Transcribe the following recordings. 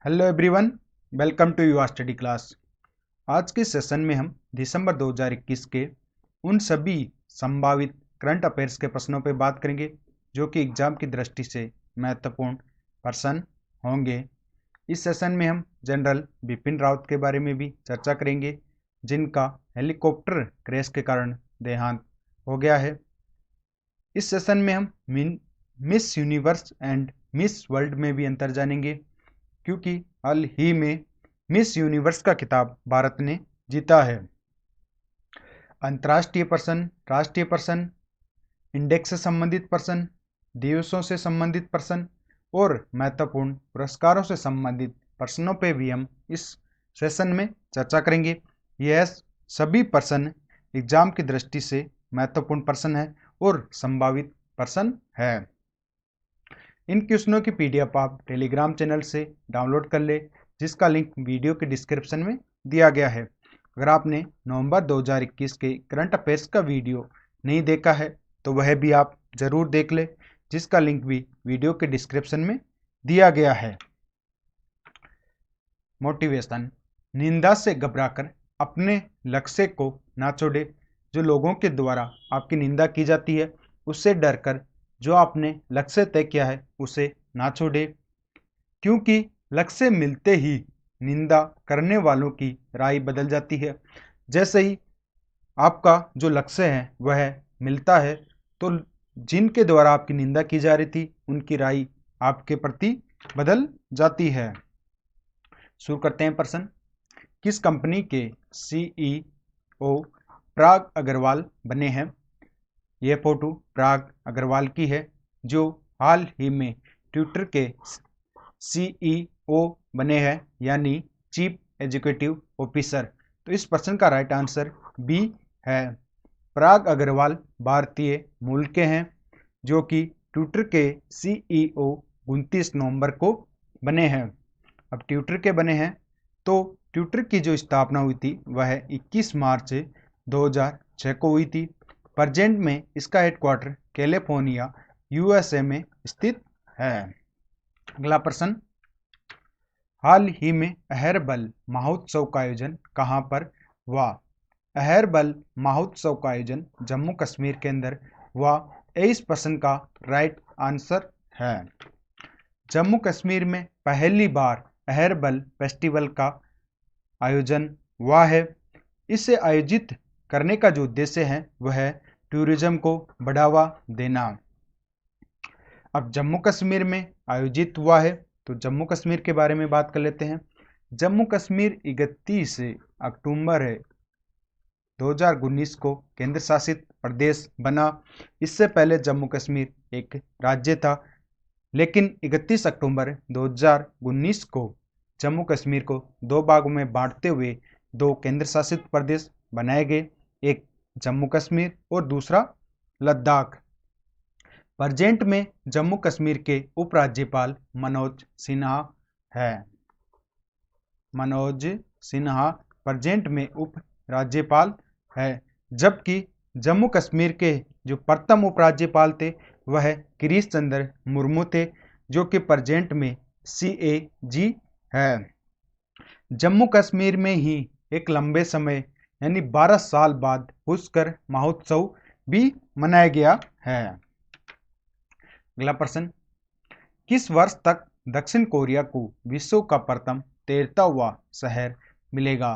Hello everyone, welcome to युवा study class. आज के सेशन में हम दिसंबर 2021 के उन सभी संभावित करंट अफेयर्स के प्रश्नों पर बात करेंगे जो कि एग्जाम की दृष्टि से महत्वपूर्ण प्रश्न होंगे। इस सेशन में हम जनरल बिपिन रावत के बारे में भी चर्चा करेंगे जिनका हेलीकॉप्टर क्रैश के कारण देहांत हो गया है। इस सेशन में हम miss universe and miss world में भी अंतर जानेंगे क्योंकि हाल ही में मिस यूनिवर्स का खिताब भारत ने जीता है। अंतर्राष्ट्रीय प्रश्न, राष्ट्रीय प्रश्न, इंडेक्स से संबंधित प्रश्न, दिवसों से संबंधित प्रश्न और महत्वपूर्ण पुरस्कारों से संबंधित प्रश्नों पे भी हम इस सेशन में चर्चा करेंगे। यह सभी प्रश्न एग्जाम की दृष्टि से महत्वपूर्ण प्रश्न है और संभावित प्रश्न है। इन क्वेश्चनों की पीडीएफ आप टेलीग्राम चैनल से डाउनलोड कर ले, जिसका लिंक वीडियो के डिस्क्रिप्शन में दिया गया है। अगर आपने नवंबर 2021 के करंट अफेयर्स का वीडियो नहीं देखा है तो वह भी आप जरूर देख ले, जिसका लिंक भी वीडियो के डिस्क्रिप्शन में दिया गया है। मोटिवेशन, निंदा से घबराकर अपने लक्ष्य को ना छोड़े। जो लोगों के द्वारा आपकी निंदा की जाती है उससे डरकर जो आपने लक्ष्य तय किया है उसे ना छोड़े, क्योंकि लक्ष्य मिलते ही निंदा करने वालों की राय बदल जाती है। जैसे ही आपका जो लक्ष्य है वह मिलता है तो जिनके द्वारा आपकी निंदा की जा रही थी उनकी राय आपके प्रति बदल जाती है। शुरू करते हैं प्रश्न। किस कंपनी के सीईओ पराग अग्रवाल बने हैं? यह फोटो पराग अग्रवाल की है जो हाल ही में ट्विटर के सीईओ बने हैं, यानी चीफ एग्जीक्यूटिव ऑफिसर। तो इस प्रश्न का राइट आंसर बी है। पराग अग्रवाल भारतीय मूल के हैं जो कि ट्विटर के सीईओ 29 नवंबर को बने हैं। अब ट्विटर के बने हैं तो ट्विटर की जो स्थापना हुई थी वह 21 मार्च 2006 को हुई थी। प्रेजेंट में इसका हेडक्वार्टर कैलिफोर्निया यूएसए में स्थित है। अगला प्रश्न। हाल ही में अहरबल महोत्सव का आयोजन कहां पर हुआ? अहरबल महोत्सव का आयोजन जम्मू कश्मीर के अंदर हुआ। इस प्रश्न का राइट आंसर है। जम्मू कश्मीर में पहली बार अहरबल फेस्टिवल का आयोजन हुआ है। इसे आयोजित करने का जो उद्देश्य है वह टूरिज्म को बढ़ावा देना। अब जम्मू कश्मीर में आयोजित हुआ है तो जम्मू कश्मीर के बारे में बात कर लेते हैं। जम्मू कश्मीर 31 अक्टूबर 2019 को केंद्र शासित प्रदेश बना। इससे पहले जम्मू कश्मीर एक राज्य था, लेकिन 31 अक्टूबर 2019 को जम्मू कश्मीर को दो भागों में बांटते हुए दो केंद्र शासित प्रदेश बनाए गए, एक जम्मू कश्मीर और दूसरा लद्दाख। प्रेजेंट में जम्मू कश्मीर के उपराज्यपाल मनोज सिन्हा है। मनोज सिन्हा प्रेजेंट में उप राज्यपाल है, जबकि जम्मू कश्मीर के जो प्रथम उपराज्यपाल थे वह गिरीश चंद्र मुर्मू थे, जो कि प्रेजेंट में CAG है। जम्मू कश्मीर में ही एक लंबे समय यानी 12 साल बाद पुष्कर महोत्सव भी मनाया गया है। अगला प्रश्न। किस वर्ष तक दक्षिण कोरिया को विश्व का प्रथम तैरता हुआ शहर मिलेगा?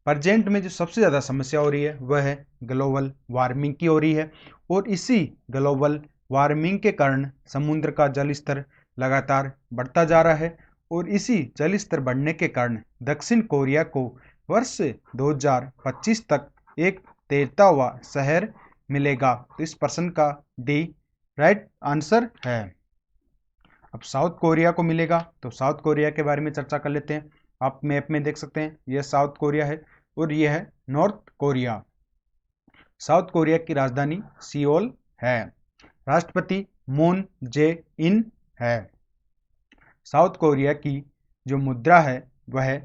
प्रेजेंट में जो सबसे ज्यादा समस्या हो रही है वह है ग्लोबल वार्मिंग की हो रही है, और इसी ग्लोबल वार्मिंग के कारण समुद्र का जल स्तर लगातार बढ़ता जा रहा है, और इसी जल स्तर बढ़ने के कारण दक्षिण कोरिया को वर्ष 2025 तक एक तैरता हुआ शहर मिलेगा। तो इस प्रश्न का डी राइट आंसर है। अब साउथ कोरिया को मिलेगा तो साउथ कोरिया के बारे में चर्चा कर लेते हैं। आप मैप में देख सकते हैं यह साउथ कोरिया है और यह है नॉर्थ कोरिया। साउथ कोरिया की राजधानी सियोल है। राष्ट्रपति मून जे इन है। साउथ कोरिया की जो मुद्रा है वह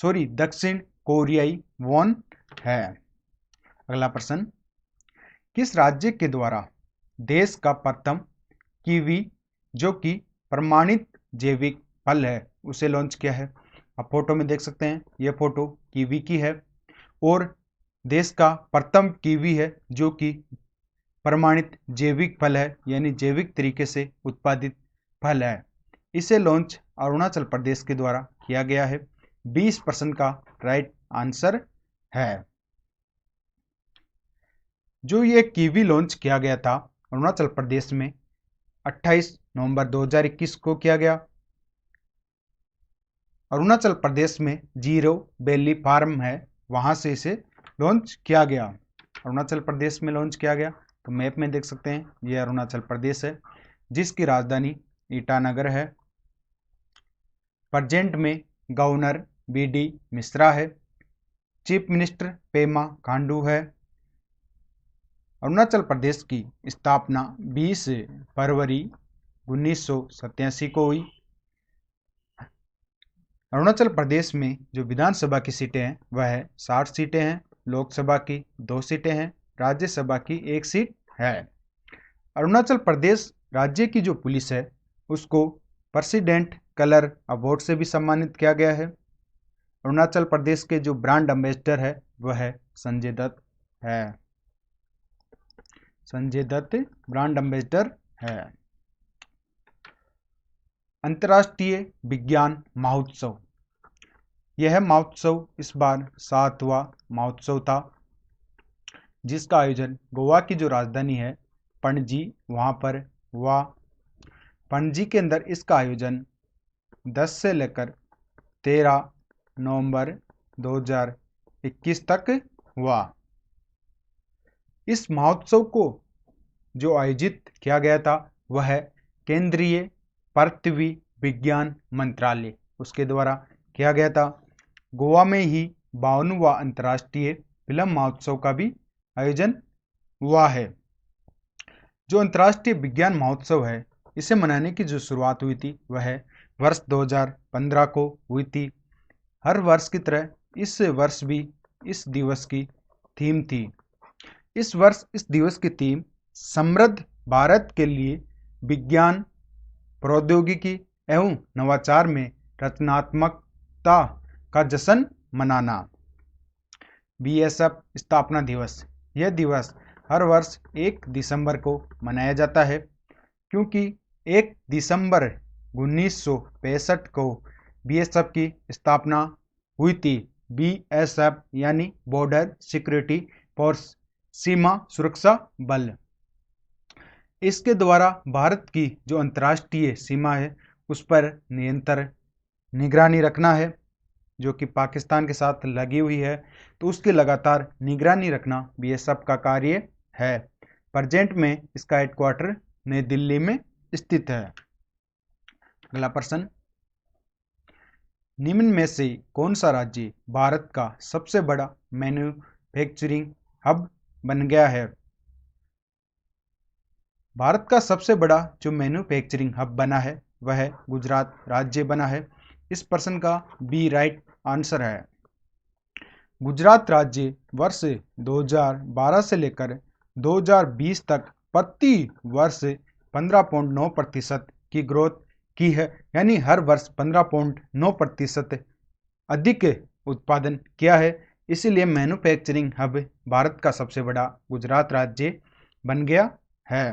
दक्षिण कोरियाई वॉन है। अगला प्रश्न। किस राज्य के द्वारा देश का प्रथम कीवी जो कि प्रमाणित जैविक फल है उसे लॉन्च किया है। आप फोटो में देख सकते हैं, यह फोटो कीवी की है और देश का प्रथम कीवी है जो कि प्रमाणित जैविक फल है, यानी जैविक तरीके से उत्पादित फल है। इसे लॉन्च अरुणाचल प्रदेश के द्वारा किया गया है। 20% का राइट आंसर है। जो ये कीवी लॉन्च किया गया था अरुणाचल प्रदेश में 28 नवंबर 2021 को किया गया। अरुणाचल प्रदेश में जीरो वैली फार्म है, वहां से इसे लॉन्च किया गया। अरुणाचल प्रदेश में लॉन्च किया गया, तो मैप में देख सकते हैं यह अरुणाचल प्रदेश है जिसकी राजधानी ईटानगर है। प्रेजेंट में गवर्नर BD मिश्रा है। चीफ मिनिस्टर पेमा खांडू है। अरुणाचल प्रदेश की स्थापना 20 फरवरी 1987 को हुई। अरुणाचल प्रदेश में जो विधानसभा की सीटें हैं वह 60 सीटें हैं, लोकसभा की 2 सीटें हैं, राज्यसभा की 1 सीट है। अरुणाचल प्रदेश राज्य की जो पुलिस है उसको प्रेसिडेंट कलर अवार्ड से भी सम्मानित किया गया है। अरुणाचल प्रदेश के जो ब्रांड एम्बेसडर है वह संजय दत्त है। संजय दत्त ब्रांड एम्बेसडर है। अंतर्राष्ट्रीय विज्ञान महोत्सव, यह महोत्सव इस बार 7वां महोत्सव था जिसका आयोजन गोवा की जो राजधानी है पणजी वहां पर हुआ। पणजी के अंदर इसका आयोजन 10 से लेकर 13 नवंबर 2021 तक हुआ। इस महोत्सव को जो आयोजित किया गया था वह केंद्रीय पृथ्वी विज्ञान मंत्रालय उसके द्वारा किया गया था। गोवा में ही 52वां अंतर्राष्ट्रीय फिल्म महोत्सव का भी आयोजन हुआ है। जो अंतर्राष्ट्रीय विज्ञान महोत्सव है इसे मनाने की जो शुरुआत हुई थी वह वर्ष 2015 को हुई थी। हर वर्ष की तरह इस वर्ष भी इस दिवस की थीम थी। इस वर्ष इस दिवस की थीम समृद्ध भारत के लिए विज्ञान, प्रौद्योगिकी एवं नवाचार में रचनात्मकता का जश्न मनाना। BSF स्थापना दिवस, यह दिवस हर वर्ष 1 दिसंबर को मनाया जाता है क्योंकि 1 दिसंबर 1965 को BSF की स्थापना हुई थी। BSF यानी बॉर्डर सिक्योरिटी फोर्स, सीमा सुरक्षा बल। इसके द्वारा भारत की जो अंतर्राष्ट्रीय सीमा है उस पर निरंतर निगरानी रखना है, जो कि पाकिस्तान के साथ लगी हुई है, तो उसकी लगातार निगरानी रखना BSF का कार्य है। प्रेजेंट में इसका हेडक्वार्टर नई दिल्ली में स्थित है। अगला प्रश्न, निम्न में से कौन सा राज्य भारत का सबसे बड़ा मैन्युफैक्चरिंग हब बन गया है? भारत का सबसे बड़ा जो मैन्युफैक्चरिंग हब बना है वह गुजरात राज्य बना है। इस प्रश्न का बी राइट आंसर है। गुजरात राज्य वर्ष 2012 से लेकर 2020 तक प्रति वर्ष 15.9% की ग्रोथ की है, यानी हर वर्ष 15.9% अधिक उत्पादन किया है। इसीलिए मैन्युफैक्चरिंग हब भारत का सबसे बड़ा गुजरात राज्य बन गया है।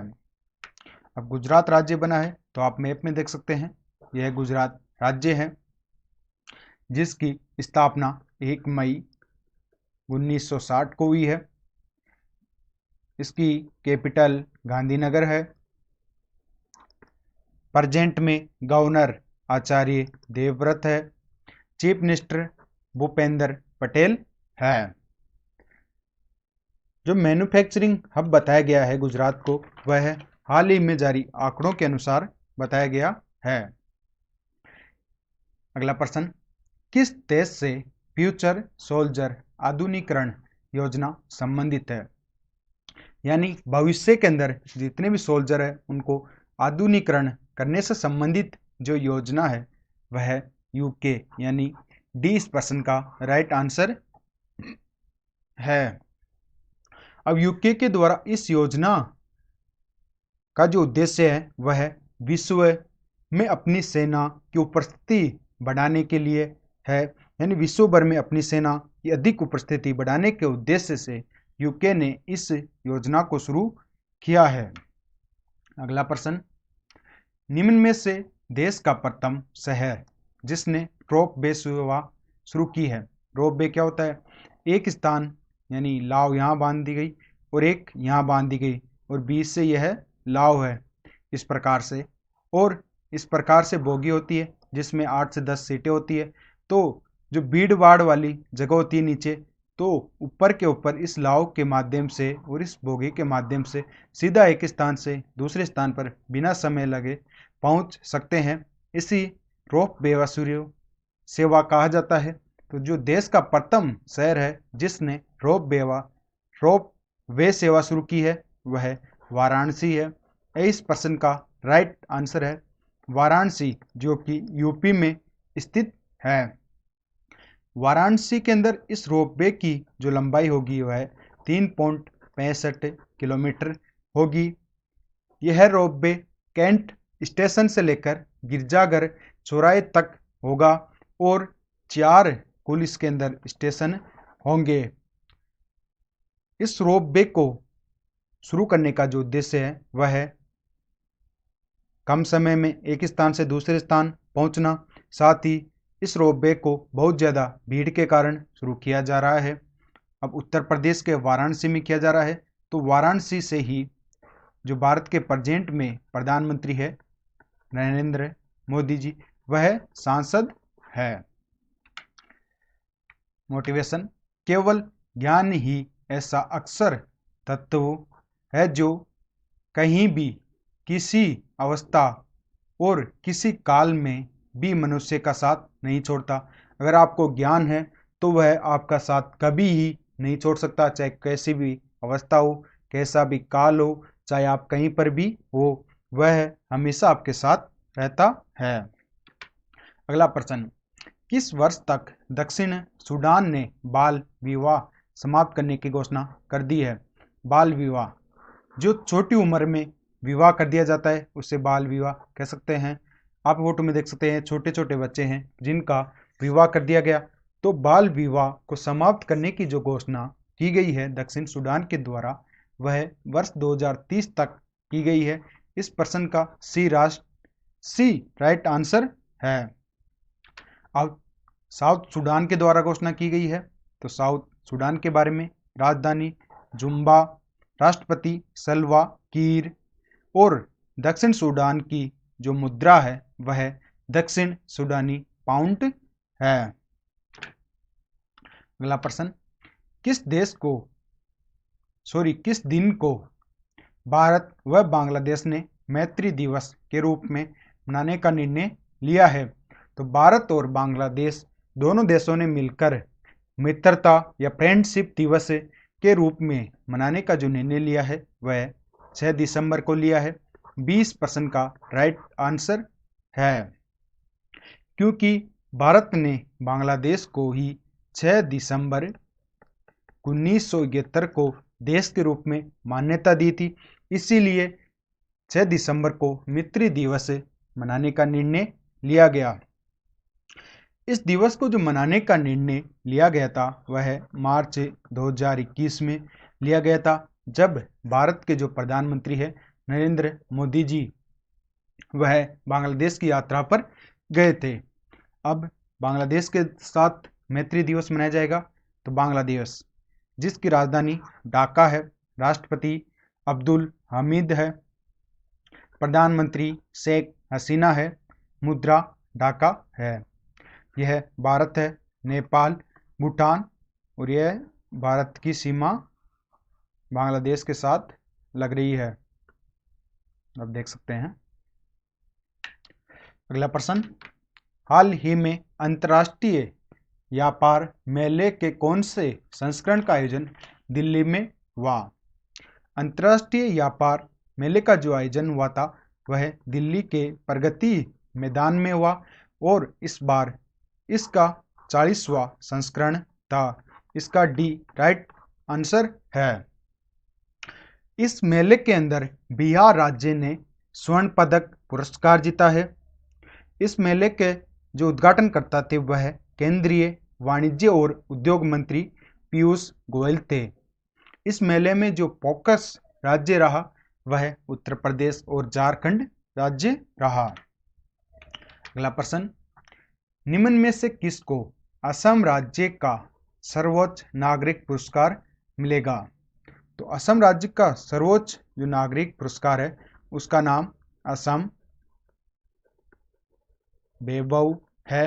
अब गुजरात राज्य बना है तो आप मैप में देख सकते हैं यह गुजरात राज्य है जिसकी स्थापना 1 मई 1960 को हुई है। इसकी कैपिटल गांधीनगर है। प्रेजेंट में गवर्नर आचार्य देवव्रत है। चीफ मिनिस्टर भूपेंद्र पटेल है। जो मैन्युफैक्चरिंग हब बताया गया है गुजरात को वह हाल ही में जारी आंकड़ों के अनुसार बताया गया है। अगला प्रश्न, किस देश से फ्यूचर सोल्जर आधुनिकीकरण योजना संबंधित है? यानी भविष्य के अंदर जितने भी सोल्जर है उनको आधुनिकीकरण करने से संबंधित जो योजना है वह यूके, यानी डी इस प्रश्न का राइट आंसर है। अब यूके के द्वारा इस योजना का जो उद्देश्य है वह विश्व में अपनी सेना की उपस्थिति बढ़ाने के लिए है, यानी विश्व भर में अपनी सेना की अधिक उपस्थिति बढ़ाने के उद्देश्य से यूके ने इस योजना को शुरू किया है। अगला प्रश्न, निम्न में से देश का प्रथम शहर जिसने रोप वे सेवा शुरू की है। रोप वे क्या होता है? एक स्थान यानी लाव यहाँ बांध दी गई और एक यहाँ बांध दी गई और बीच से यह लाव है इस प्रकार से, और इस प्रकार से बोगी होती है जिसमें 8 से 10 सीटें होती है। तो जो भीड़ भाड़ वाली जगह होती है नीचे, तो ऊपर के ऊपर इस लाव के माध्यम से और इस बोगी के माध्यम से सीधा एक स्थान से दूसरे स्थान पर बिना समय लगे पहुंच सकते हैं। इसी रोप वे सेवा कहा जाता है। तो जो देश का प्रथम शहर है जिसने रोप वे सेवा शुरू की है वह वाराणसी है। इस प्रश्न का राइट आंसर है वाराणसी, जो कि यूपी में स्थित है। वाराणसी के अंदर इस रोपवे की जो लंबाई होगी वह 3.65 किलोमीटर होगी। यह रोपवे कैंट स्टेशन से लेकर गिरजाघर चौराहे तक होगा और 4 कुल इसके अंदर स्टेशन होंगे। इस रोपवे को शुरू करने का जो उद्देश्य है वह है कम समय में एक स्थान से दूसरे स्थान पहुंचना। साथ ही इस रोपवे को बहुत ज़्यादा भीड़ के कारण शुरू किया जा रहा है। अब उत्तर प्रदेश के वाराणसी में किया जा रहा है। तो वाराणसी से ही जो भारत के प्रेजेंट में प्रधानमंत्री है नरेंद्र मोदी जी, वह सांसद है। मोटिवेशन, केवल ज्ञान ही ऐसा अक्षर तत्व है जो कहीं भी किसी अवस्था और किसी काल में भी मनुष्य का साथ नहीं छोड़ता। अगर आपको ज्ञान है तो वह आपका साथ कभी ही नहीं छोड़ सकता, चाहे कैसी भी अवस्था हो, कैसा भी काल हो, चाहे आप कहीं पर भी हो, वह हमेशा आपके साथ रहता है। अगला प्रश्न, किस वर्ष तक दक्षिण सूडान ने बाल विवाह समाप्त करने की घोषणा कर दी है? बाल विवाह, जो छोटी उम्र में विवाह कर दिया जाता है उसे बाल विवाह कह सकते हैं। आप फोटो में देख सकते हैं छोटे छोटे बच्चे हैं जिनका विवाह कर दिया गया। तो बाल विवाह को समाप्त करने की जो घोषणा की गई है दक्षिण सूडान के द्वारा वह वर्ष 2030 तक की गई है। इस प्रश्न का सी राइट आंसर है। अब साउथ सूडान के द्वारा घोषणा की गई है। तो साउथ सूडान के बारे में, राजधानी जुम्बा, राष्ट्रपति सल्वा कीर और दक्षिण सूडान की जो मुद्रा है वह दक्षिण सूडानी पाउंड है। अगला प्रश्न, किस दिन को भारत व बांग्लादेश ने मैत्री दिवस के रूप में मनाने का निर्णय लिया है? तो भारत और बांग्लादेश दोनों देशों ने मिलकर मित्रता या फ्रेंडशिप दिवस के रूप में मनाने का जो निर्णय लिया है वह 6 दिसंबर को लिया है। 20% का राइट आंसर है, क्योंकि भारत ने बांग्लादेश को ही 6 दिसंबर 1971 को देश के रूप में मान्यता दी थी। इसीलिए 6 दिसंबर को मित्र दिवस मनाने का निर्णय लिया गया। इस दिवस को जो मनाने का निर्णय लिया गया था वह मार्च 2021 में लिया गया था, जब भारत के जो प्रधानमंत्री है नरेंद्र मोदी जी वह बांग्लादेश की यात्रा पर गए थे। अब बांग्लादेश के साथ मैत्री दिवस मनाया जाएगा। तो बांग्लादेश जिसकी राजधानी ढाका है, राष्ट्रपति अब्दुल हमीद है, प्रधानमंत्री शेख हसीना है, मुद्रा ढाका है। यह भारत है, नेपाल, भूटान और यह भारत की सीमा बांग्लादेश के साथ लग रही है, आप देख सकते हैं। अगला प्रश्न, हाल ही में अंतर्राष्ट्रीय व्यापार मेले के कौन से संस्करण का आयोजन दिल्ली में हुआ? अंतर्राष्ट्रीय व्यापार मेले का जो आयोजन हुआ था वह दिल्ली के प्रगति मैदान में हुआ और इस बार इसका 40वां संस्करण था। इसका डी राइट आंसर है। इस मेले के अंदर बिहार राज्य ने स्वर्ण पदक पुरस्कार जीता है। इस मेले के जो उद्घाटन करता थे वह केंद्रीय वाणिज्य और उद्योग मंत्री पीयूष गोयल थे। इस मेले में जो फोकस राज्य रहा वह उत्तर प्रदेश और झारखंड राज्य रहा। अगला प्रश्न, निम्न में से किसको असम राज्य का सर्वोच्च नागरिक पुरस्कार मिलेगा? तो असम राज्य का सर्वोच्च जो नागरिक पुरस्कार है उसका नाम असम वैभव है।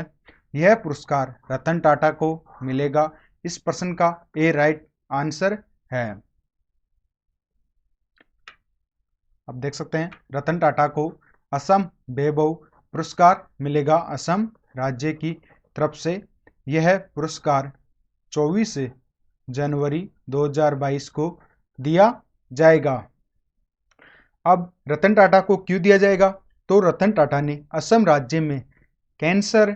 यह पुरस्कार रतन टाटा को मिलेगा। इस प्रश्न का ए राइट आंसर है। अब देख सकते हैं रतन टाटा को असम वैभव पुरस्कार मिलेगा असम राज्य की तरफ से। यह पुरस्कार 24 जनवरी 2022 को दिया जाएगा। अब रतन टाटा को क्यों दिया जाएगा? तो रतन टाटा ने असम राज्य में कैंसर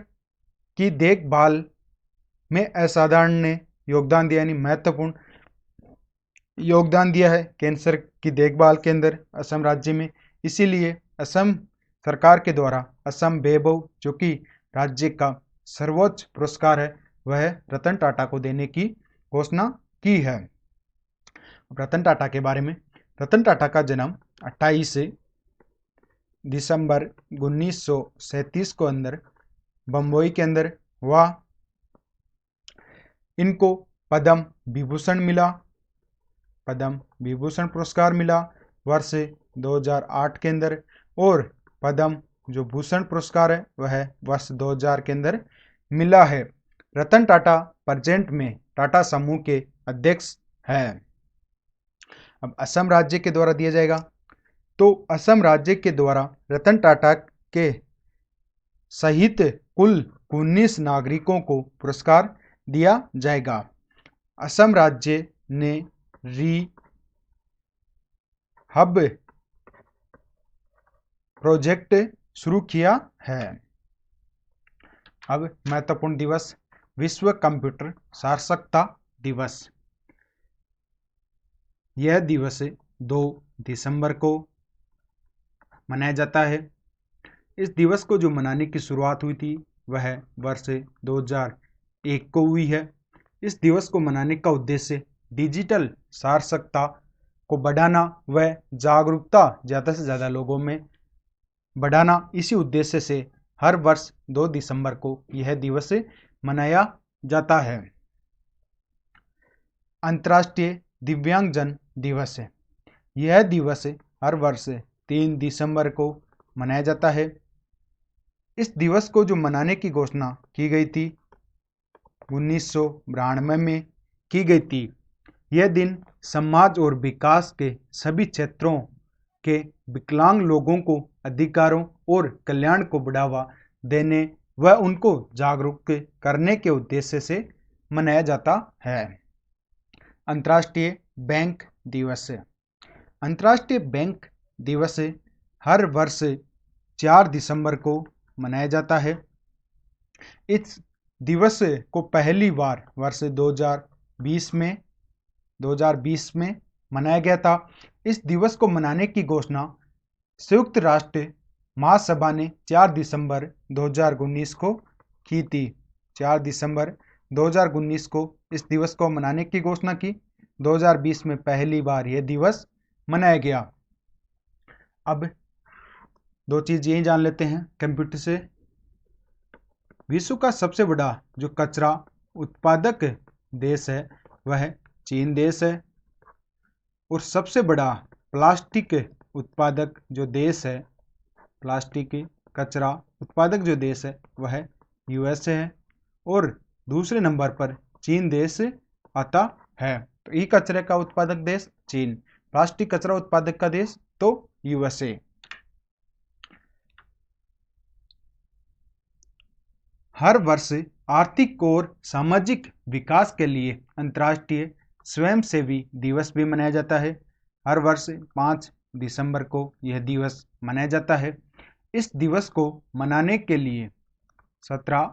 की देखभाल में असाधारण योगदान दिया, यानी महत्वपूर्ण योगदान दिया है कैंसर की देखभाल के अंदर असम राज्य में। इसीलिए असम सरकार के द्वारा असम वैभव जो कि राज्य का सर्वोच्च पुरस्कार है वह रतन टाटा को देने की घोषणा की है। रतन टाटा के बारे में, रतन टाटा का जन्म 28 दिसंबर 1937 को अंदर बम्बई के अंदर हुआ। इनको पद्म विभूषण मिला, पद्म विभूषण पुरस्कार मिला वर्ष 2008 के अंदर, और पद्म जो भूषण पुरस्कार है वह वर्ष 2000 के अंदर मिला है। रतन टाटा प्रेजेंट में टाटा समूह के अध्यक्ष हैं। अब असम राज्य के द्वारा दिया जाएगा, तो असम राज्य के द्वारा रतन टाटा के सहित कुल 19 नागरिकों को पुरस्कार दिया जाएगा। असम राज्य ने हब प्रोजेक्ट शुरू किया है। अब महत्वपूर्ण दिवस, विश्व कंप्यूटर साक्षरता दिवस। यह दिवस 2 दिसंबर को मनाया जाता है। इस दिवस को जो मनाने की शुरुआत हुई थी वह वर्ष 2001 को हुई है। इस दिवस को मनाने का उद्देश्य डिजिटल साक्षरता को बढ़ाना व जागरूकता ज़्यादा से ज़्यादा लोगों में बढ़ाना, इसी उद्देश्य से हर वर्ष 2 दिसंबर को यह दिवस मनाया जाता है। अंतर्राष्ट्रीय दिव्यांगजन दिवस है। यह दिवस हर वर्ष 3 दिसंबर को मनाया जाता है। इस दिवस को जो मनाने की घोषणा की गई थी 1992 में की गई थी। यह दिन समाज और विकास के सभी क्षेत्रों के विकलांग लोगों को अधिकारों और कल्याण को बढ़ावा देने व उनको जागरूक करने के उद्देश्य से मनाया जाता है। अंतर्राष्ट्रीय बैंक दिवस। अंतर्राष्ट्रीय बैंक दिवस हर वर्ष 4 दिसंबर को मनाया जाता है। इस दिवस को पहली बार वर्ष 2020 में मनाया गया था। इस दिवस को मनाने की घोषणा संयुक्त राष्ट्र महासभा ने 4 दिसंबर 2019 को की थी। 4 दिसंबर 2019 को इस दिवस को मनाने की घोषणा की। 2020 में पहली बार यह दिवस मनाया गया। अब 2 चीज़ यही जान लेते हैं कंप्यूटर से। विश्व का सबसे बड़ा जो कचरा उत्पादक देश है वह चीन देश है, और सबसे बड़ा प्लास्टिक उत्पादक जो देश है, प्लास्टिक कचरा उत्पादक जो देश है वह यूएसए है, और दूसरे नंबर पर चीन देश आता है। तो ई कचरे का उत्पादक देश चीन, प्लास्टिक कचरा उत्पादक का देश तो यूएसए। हर वर्ष आर्थिक और सामाजिक विकास के लिए अंतर्राष्ट्रीय स्वयंसेवी दिवस भी मनाया जाता है। हर वर्ष 5 दिसंबर को यह दिवस मनाया जाता है। इस दिवस को मनाने के लिए 17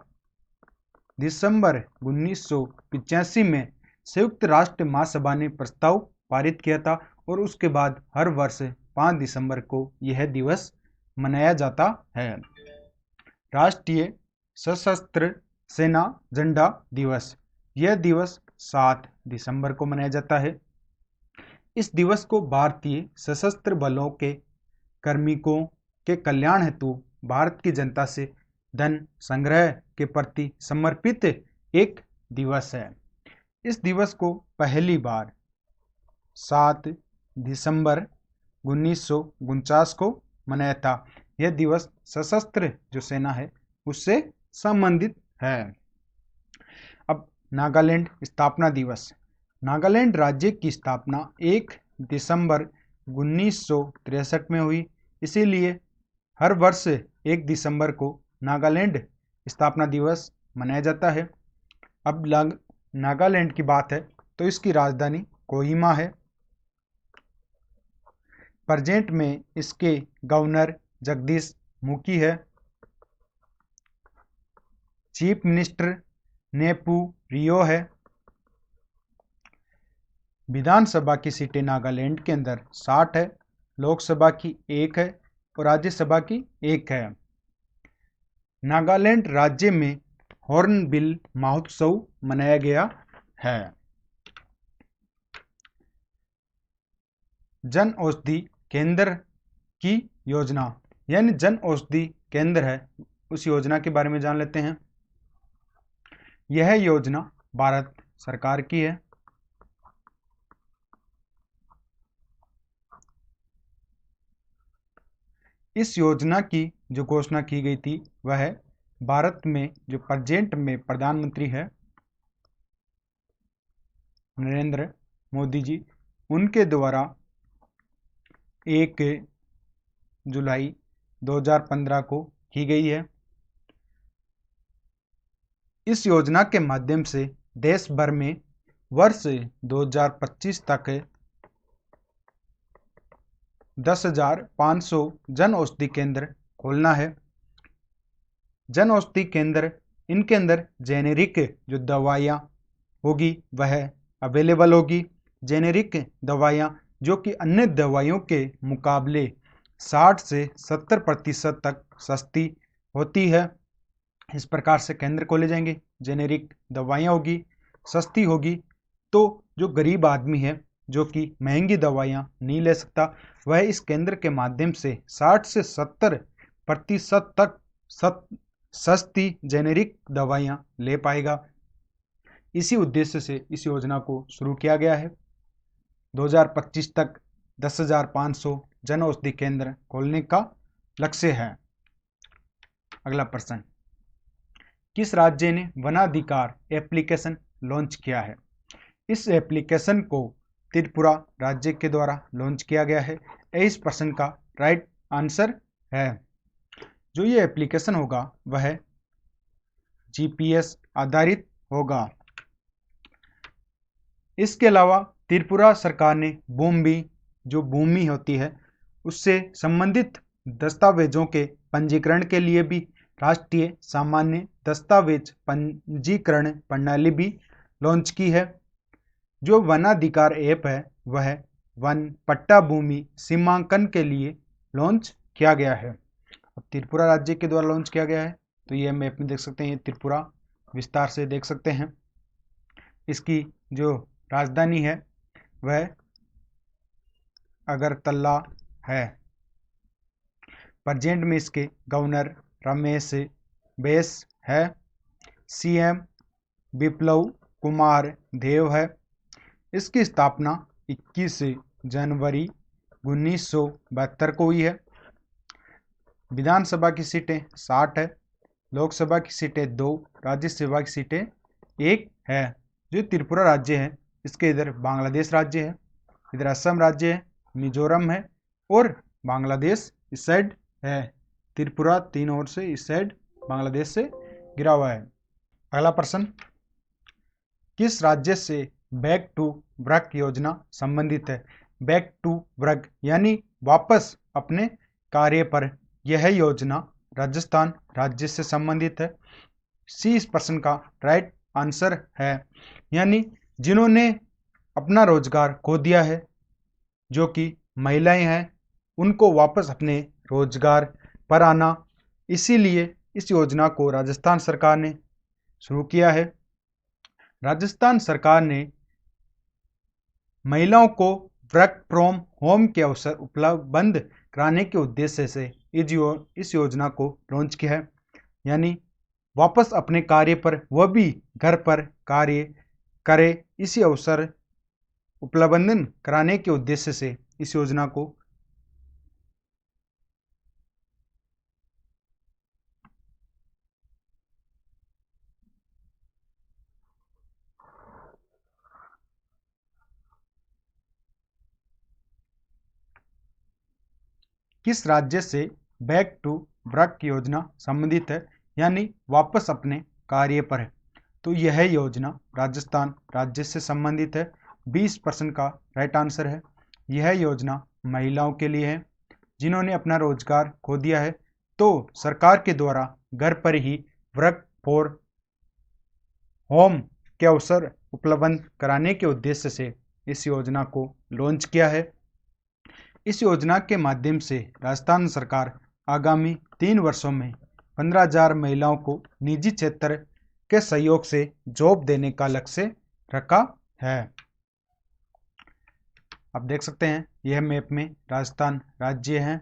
दिसंबर 1985 में संयुक्त राष्ट्र महासभा ने प्रस्ताव पारित किया था, और उसके बाद हर वर्ष 5 दिसंबर को यह दिवस मनाया जाता है। राष्ट्रीय सशस्त्र सेना झंडा दिवस। यह दिवस 7 दिसंबर को मनाया जाता है। इस दिवस को भारतीय सशस्त्र बलों के कार्मिकों के कल्याण हेतु भारत की जनता से धन संग्रह के प्रति समर्पित एक दिवस है। इस दिवस को पहली बार 7 दिसंबर 1949 को मनाया था। यह दिवस सशस्त्र जो सेना है उससे संबंधित है। अब नागालैंड स्थापना दिवस। नागालैंड राज्य की स्थापना 1 दिसंबर 1963 में हुई, इसीलिए हर वर्ष 1 दिसंबर को नागालैंड स्थापना दिवस मनाया जाता है। अब नागालैंड की बात है तो इसकी राजधानी कोहिमा है। प्रेजेंट में इसके गवर्नर जगदीश मुखी है। चीफ मिनिस्टर नेपू रियो है। विधानसभा की सीटें नागालैंड के अंदर 60 है, लोकसभा की 1 है और राज्यसभा की 1 है। नागालैंड राज्य में हॉर्नबिल महोत्सव मनाया गया है। जन औषधि केंद्र की योजना, यानी जन औषधि केंद्र है, उस योजना के बारे में जान लेते हैं। यह योजना भारत सरकार की है। इस योजना की जो घोषणा की गई थी वह है भारत में जो प्रेजेंट में प्रधानमंत्री है नरेंद्र मोदी जी, उनके द्वारा 1 जुलाई 2015 को की गई है। इस योजना के माध्यम से देश भर में वर्ष 2025 तक 10,500 जन औषधि केंद्र खोलना है। जन औषधि केंद्र, इनके अंदर जेनेरिक जो दवाइयाँ होगी वह अवेलेबल होगी। जेनेरिक दवाइयाँ जो कि अन्य दवाइयों के मुकाबले 60 से 70% तक सस्ती होती है। इस प्रकार से केंद्र खोले जाएंगे। जेनेरिक दवाइयाँ होगी, सस्ती होगी, तो जो गरीब आदमी है जो कि महंगी दवाइयाँ नहीं ले सकता, वह इस केंद्र के माध्यम से 60 से 70% तक सस्ती जेनेरिक दवाइयाँ ले पाएगा। इसी उद्देश्य से इस योजना को शुरू किया गया है। 2025 तक 10,500 जन औषधि केंद्र खोलने का लक्ष्य है। अगला प्रश्न, किस राज्य ने वनाधिकार एप्लीकेशन लॉन्च किया है? इस एप्लीकेशन को त्रिपुरा राज्य के द्वारा लॉन्च किया गया है। इस प्रश्न का राइट आंसर है, जो ये एप्लीकेशन होगा वह जीपीएस आधारित होगा। इसके अलावा त्रिपुरा सरकार ने भूमि होती है उससे संबंधित दस्तावेजों के पंजीकरण के लिए भी राष्ट्रीय सामान्य दस्तावेज पंजीकरण प्रणाली भी लॉन्च की है। जो वनाधिकार ऐप है वह वन पट्टा भूमि सीमांकन के लिए लॉन्च किया गया है। अब त्रिपुरा राज्य के द्वारा लॉन्च किया गया है, तो ये मैप में देख सकते हैं, त्रिपुरा विस्तार से देख सकते हैं। इसकी जो राजधानी है वह अगरतला है। प्रेजेंट में इसके गवर्नर रमेश बैस है। सीएम बिप्लब कुमार देव है। इसकी स्थापना 21 जनवरी 1972 को हुई है। विधानसभा की सीटें 60 है, लोकसभा की सीटें 2, राज्यसभा की सीटें 1 है। जो त्रिपुरा राज्य है इसके इधर बांग्लादेश राज्य है, इधर असम राज्य है, मिजोरम है और बांग्लादेश इस साइड है। त्रिपुरा 3 ओर से इस साइड बांग्लादेश से गिरा हुआ है। अगला प्रश्न, किस राज्य से बैक टू वर्क योजना संबंधित है? बैक टू वर्क यानी वापस अपने कार्य पर, यह योजना राजस्थान राज्य से संबंधित है। सी इस प्रश्न का राइट आंसर है, यानी जिन्होंने अपना रोजगार खो दिया है, जो कि महिलाएं हैं, उनको वापस अपने रोजगार पर आना, इसीलिए इस योजना को राजस्थान सरकार ने शुरू किया है। राजस्थान सरकार ने महिलाओं को वर्क फ्रॉम होम के अवसर उपलब्ध कराने के उद्देश्य से इस योजना को लॉन्च किया है। यानी वापस अपने कार्य पर वह भी घर पर कार्य करे, इसी अवसर उपलब्ध कराने के उद्देश्य से इस योजना को किस राज्य से बैक टू वर्क योजना संबंधित है, यानी वापस अपने कार्य पर है? तो यह योजना राजस्थान राज्य से संबंधित है। 20% का राइट आंसर है। यह योजना महिलाओं के लिए है जिन्होंने अपना रोजगार खो दिया है, तो सरकार के द्वारा घर पर ही वर्क फॉर होम के अवसर उपलब्ध कराने के उद्देश्य से इस योजना को लॉन्च किया है। इस योजना के माध्यम से राजस्थान सरकार आगामी 3 वर्षों में 15,000 महिलाओं को निजी क्षेत्र के सहयोग से जॉब देने का लक्ष्य रखा है। आप देख सकते हैं यह मैप में राजस्थान राज्य है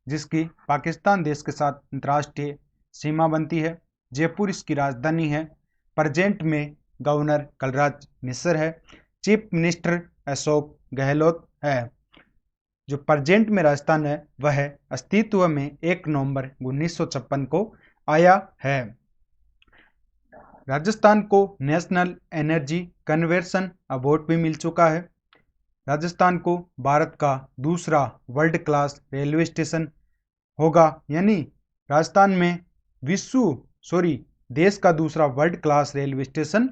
जिसकी पाकिस्तान देश के साथ अंतर्राष्ट्रीय सीमा बनती है। जयपुर इसकी राजधानी है। प्रेजेंट में गवर्नर कलराज मिश्र है। चीफ मिनिस्टर अशोक गहलोत है। जो प्रेजेंट में राजस्थान है वह अस्तित्व में 1 नवंबर 1956 को आया है। राजस्थान को नेशनल एनर्जी कन्वर्सन अवार्ड भी मिल चुका है। राजस्थान को भारत का दूसरा वर्ल्ड क्लास रेलवे स्टेशन होगा, यानी राजस्थान में देश का दूसरा वर्ल्ड क्लास रेलवे स्टेशन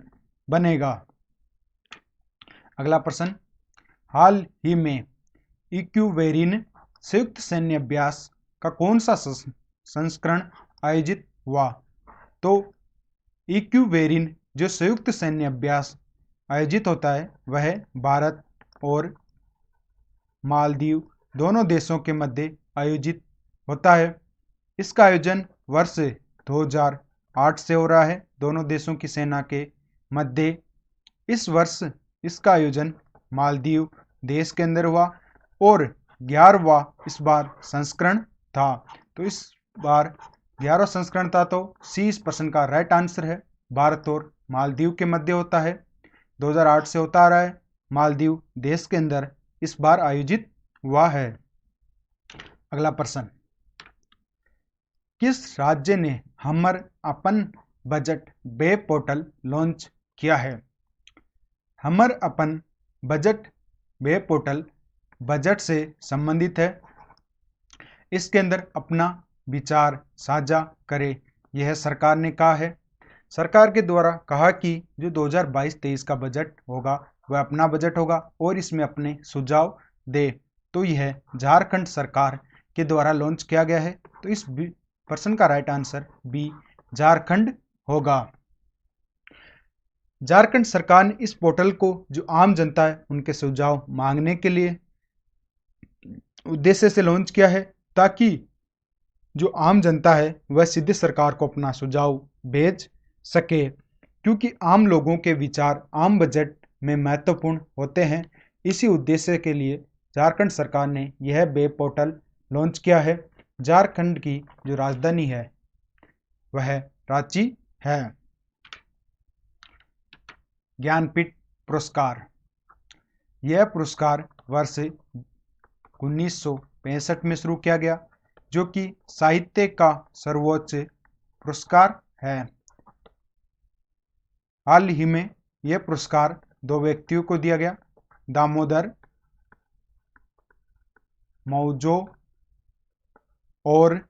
बनेगा। अगला प्रश्न, हाल ही में इक्यूवेरिन संयुक्त सैन्य अभ्यास का कौन सा संस्करण आयोजित हुआ? तो इक्यूवेरिन जो संयुक्त सैन्य अभ्यास आयोजित होता है वह भारत और मालदीव दोनों देशों के मध्य आयोजित होता है। इसका आयोजन वर्ष 2008 से हो रहा है दोनों देशों की सेना के मध्य। इस वर्ष इसका आयोजन मालदीव देश के अंदर हुआ और 11वां इस बार संस्करण था। तो इस बार 11वां संस्करण था, तो सी इस प्रश्न का राइट आंसर है। भारत और मालदीव के मध्य होता है, 2008 से होता आ रहा है, मालदीव देश के अंदर इस बार आयोजित हुआ है। अगला प्रश्न, किस राज्य ने हमर अपन बजट वेब पोर्टल लॉन्च किया है? हमर अपन बजट वेब पोर्टल बजट से संबंधित है। इसके अंदर अपना विचार साझा करें, यह सरकार ने कहा है। सरकार के द्वारा कहा कि जो 2022-23 का बजट होगा वह अपना बजट होगा और इसमें अपने सुझाव दे। तो यह झारखंड सरकार के द्वारा लॉन्च किया गया है। तो इस प्रश्न का राइट आंसर बी झारखंड होगा। झारखंड सरकार ने इस पोर्टल को जो आम जनता है उनके सुझाव मांगने के लिए उद्देश्य से लॉन्च किया है, ताकि जो आम जनता है वह सीधे सरकार को अपना सुझाव भेज सके, क्योंकि आम लोगों के विचार आम बजट में महत्वपूर्ण होते हैं। इसी उद्देश्य के लिए झारखंड सरकार ने यह वेब पोर्टल लॉन्च किया है। झारखंड की जो राजधानी है वह रांची है। ज्ञानपीठ पुरस्कार, यह पुरस्कार वर्ष 1965 में शुरू किया गया, जो कि साहित्य का सर्वोच्च पुरस्कार है। हाल ही में यह पुरस्कार 2 व्यक्तियों को दिया गया, दामोदर मौजो और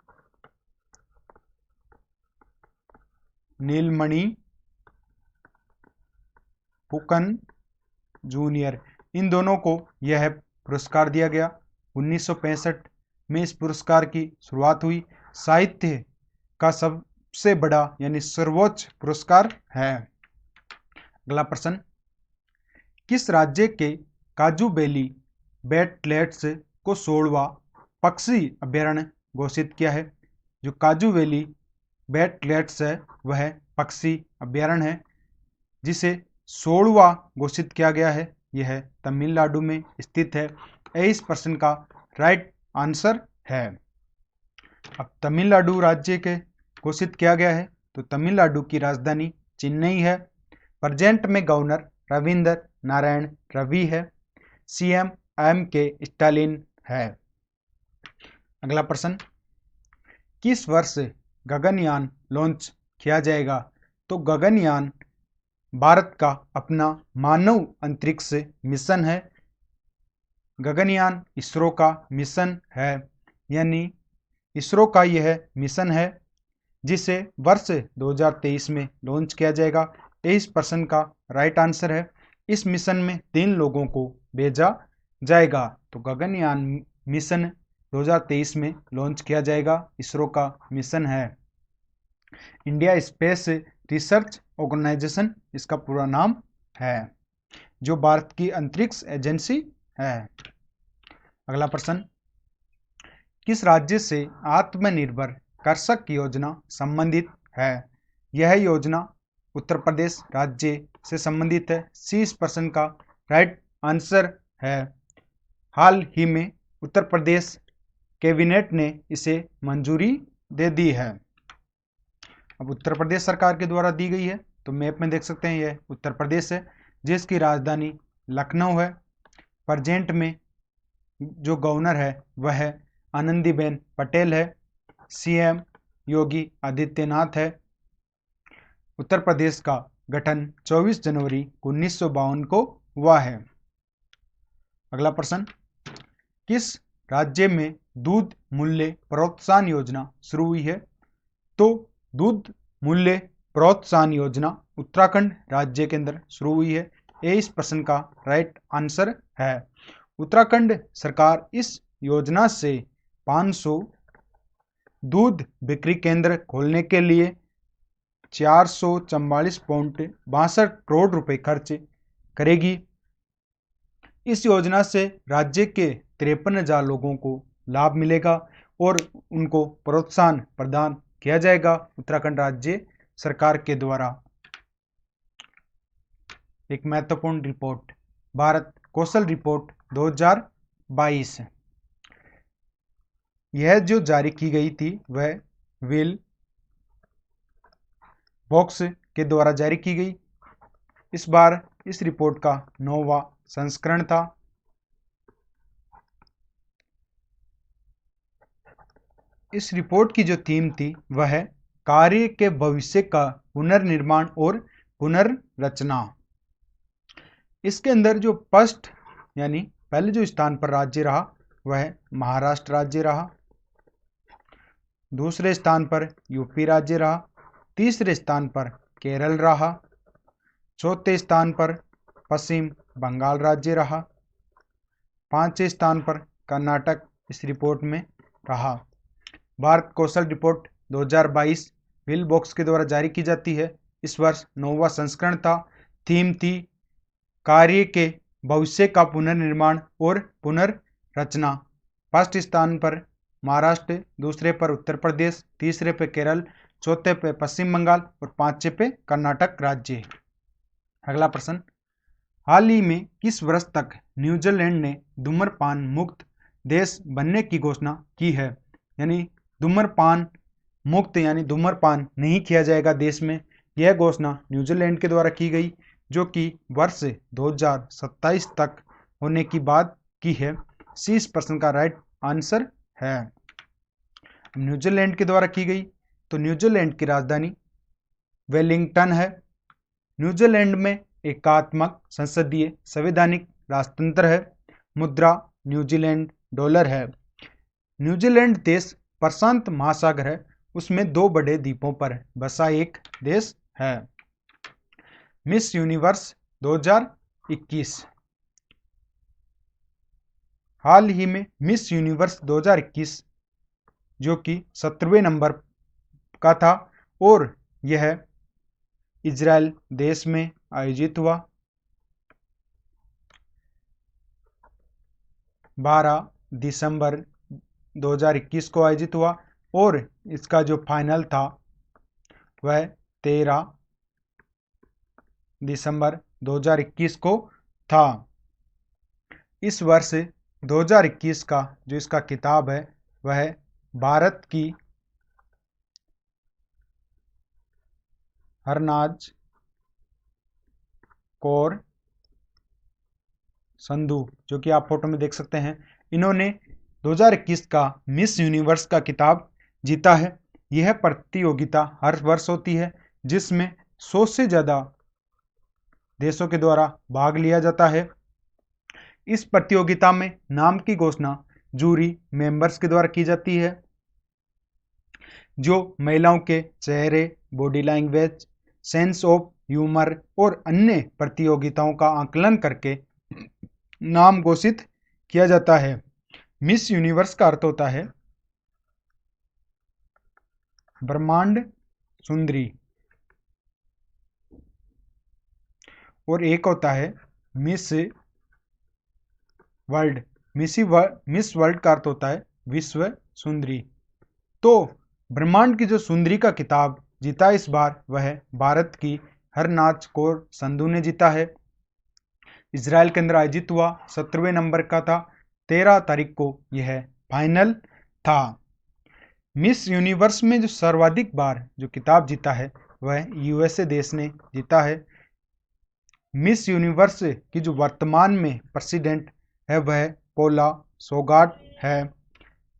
नीलमणि फुकन जूनियर। इन दोनों को यह पुरस्कार दिया गया। 1965 में इस पुरस्कार की शुरुआत हुई। साहित्य का सबसे बड़ा यानी सर्वोच्च पुरस्कार है। अगला प्रश्न, किस राज्य के काजूबेली वेटलैंड्स को 16वां पक्षी अभ्यारण्य घोषित किया है? जो काजूबेली बैटलेट्स है वह पक्षी अभ्यारण्य है, जिसे 16वां घोषित किया गया है। यह तमिलनाडु में स्थित है। इस प्रश्न का राइट आंसर है। अब तमिलनाडु राज्य के घोषित किया गया है, तो तमिलनाडु की राजधानी चेन्नई है। प्रेजेंट में गवर्नर रविंद्र नारायण रवि है। CM MK. स्टालिन है। अगला प्रश्न, किस वर्ष गगनयान लॉन्च किया जाएगा? तो गगनयान भारत का अपना मानव अंतरिक्ष मिशन है। गगनयान इसरो का मिशन है, यानी इसरो का यह मिशन है जिसे वर्ष 2023 में लॉन्च किया जाएगा। इस प्रश्न का राइट आंसर है। इस मिशन में 3 लोगों को भेजा जाएगा। तो गगनयान मिशन 2023 में लॉन्च किया जाएगा। इसरो का मिशन है। इंडिया स्पेस रिसर्च ऑर्गेनाइजेशन इसका पूरा नाम है, जो भारत की अंतरिक्ष एजेंसी है। अगला प्रश्न, किस राज्य से आत्मनिर्भर कृषक योजना संबंधित है? यह योजना उत्तर प्रदेश राज्य से संबंधित है। सी इस प्रश्न का राइट आंसर है। हाल ही में उत्तर प्रदेश कैबिनेट ने इसे मंजूरी दे दी है। अब उत्तर प्रदेश सरकार के द्वारा दी गई है, तो मैप में देख सकते हैं यह उत्तर प्रदेश है, जिसकी राजधानी लखनऊ है। प्रेजेंट में जो गवर्नर है वह आनंदीबेन पटेल है। सीएम योगी आदित्यनाथ है। उत्तर प्रदेश का गठन 24 जनवरी 1952 को हुआ है। अगला प्रश्न, किस राज्य में दूध मूल्य प्रोत्साहन योजना शुरू हुई है? तो दूध मूल्य प्रोत्साहन योजना उत्तराखंड राज्य के अंदर शुरू हुई है। ये इस प्रश्न का राइट आंसर है। उत्तराखंड सरकार इस योजना से 500 दूध बिक्री केंद्र खोलने के लिए 444.62 करोड़ रुपए खर्च करेगी। इस योजना से राज्य के 53,000 लोगों को लाभ मिलेगा और उनको प्रोत्साहन प्रदान किया जाएगा उत्तराखंड राज्य सरकार के द्वारा। एक महत्वपूर्ण रिपोर्ट, भारत कौशल रिपोर्ट 2022, यह जो जारी की गई थी वह विल बॉक्स के द्वारा जारी की गई। इस बार इस रिपोर्ट का 9वां संस्करण था। इस रिपोर्ट की जो थीम थी वह है कार्य के भविष्य का पुनर्निर्माण और पुनर्रचना। इसके अंदर जो फर्स्ट यानी पहले जो स्थान पर राज्य रहा वह महाराष्ट्र राज्य रहा। दूसरे स्थान पर यूपी राज्य रहा। तीसरे स्थान पर केरल रहा। चौथे स्थान पर पश्चिम बंगाल राज्य रहा। पांचवें स्थान पर कर्नाटक इस रिपोर्ट में रहा। भारत कौशल रिपोर्ट 2022 विल बॉक्स के द्वारा जारी की जाती है। इस वर्ष 9वां संस्करण था। थीम थी कार्य के भविष्य का पुनर्निर्माण और पुनर्रचना। फर्स्ट स्थान पर महाराष्ट्र, दूसरे पर उत्तर प्रदेश, तीसरे पे केरल, चौथे पे पश्चिम बंगाल और पांचवें पे कर्नाटक राज्य। अगला प्रश्न, हाल ही में किस वर्ष तक न्यूजीलैंड ने धूम्रपान मुक्त देश बनने की घोषणा की है? यानी धूम्रपान मुक्त यानी धूम्रपान नहीं किया जाएगा देश में, यह घोषणा न्यूजीलैंड के द्वारा की गई, जो कि वर्ष 2027 तक होने की बात की है। सी इस प्रश्न का राइट आंसर है। न्यूजीलैंड के द्वारा की गई, तो न्यूजीलैंड की राजधानी वेलिंगटन है। न्यूजीलैंड में एकात्मक संसदीय संवैधानिक राजतंत्र है। मुद्रा न्यूजीलैंड डॉलर है। न्यूजीलैंड देश प्रशांत महासागर है, उसमें 2 बड़े द्वीपों पर बसा एक देश है। मिस यूनिवर्स 2021, हाल ही में मिस यूनिवर्स 2021 जो कि 17वें नंबर का था और यह इजराइल देश में आयोजित हुआ। 12 दिसंबर 2021 को आयोजित हुआ और इसका जो फाइनल था वह 13 दिसंबर 2021 को था। इस वर्ष 2021 का जो इसका किताब है वह भारत की हरनाज कौर संधू, जो कि आप फोटो में देख सकते हैं, इन्होंने 2021 का मिस यूनिवर्स का किताब जीता है। यह प्रतियोगिता हर वर्ष होती है जिसमें 100 से ज़्यादा देशों के द्वारा भाग लिया जाता है। इस प्रतियोगिता में नाम की घोषणा जूरी मेंबर्स के द्वारा की जाती है, जो महिलाओं के चेहरे, body language, sense of humour और अन्य प्रतियोगिताओं का आकलन करके नाम घोषित किया जाता है। मिस यूनिवर्स का अर्थ होता है ब्रह्मांड सुंदरी, और एक होता है मिस वर्ल्ड। मिस वर्ल्ड का अर्थ होता है विश्व सुंदरी। तो ब्रह्मांड की जो सुंदरी का किताब जीता इस बार वह भारत की हरनाज कौर संधू ने जीता है। इजराइल के अंदर आयोजित हुआ, 17वें नंबर का था, 13 तारीख को यह फाइनल था। मिस यूनिवर्स में जो सर्वाधिक बार जो किताब जीता है वह यूएसए देश ने जीता है। मिस यूनिवर्स की जो वर्तमान में प्रेसिडेंट है वह पोला सोगाट है।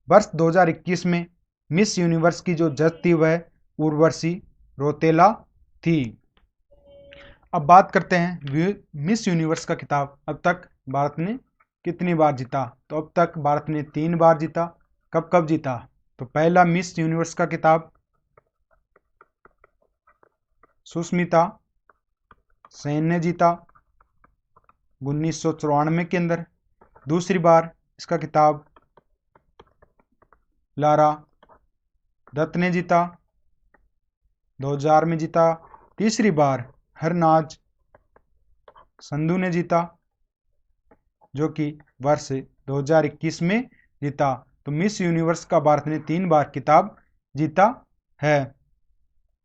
वर्ष 2021 में मिस यूनिवर्स की जो जज थी वह उर्वशी रोतेला थी। अब बात करते हैं मिस यूनिवर्स का किताब अब तक भारत ने कितनी बार जीता। तो अब तक भारत ने 3 बार जीता। कब कब जीता? तो पहला मिस यूनिवर्स का किताब सुष्मिता सेन ने जीता 1994 के अंदर। दूसरी बार इसका किताब लारा दत्त ने जीता, 2000 में जीता। तीसरी बार हरनाज संधू ने जीता, जो कि वर्ष 2021 में जीता। तो मिस यूनिवर्स का भारत ने 3 बार किताब जीता है।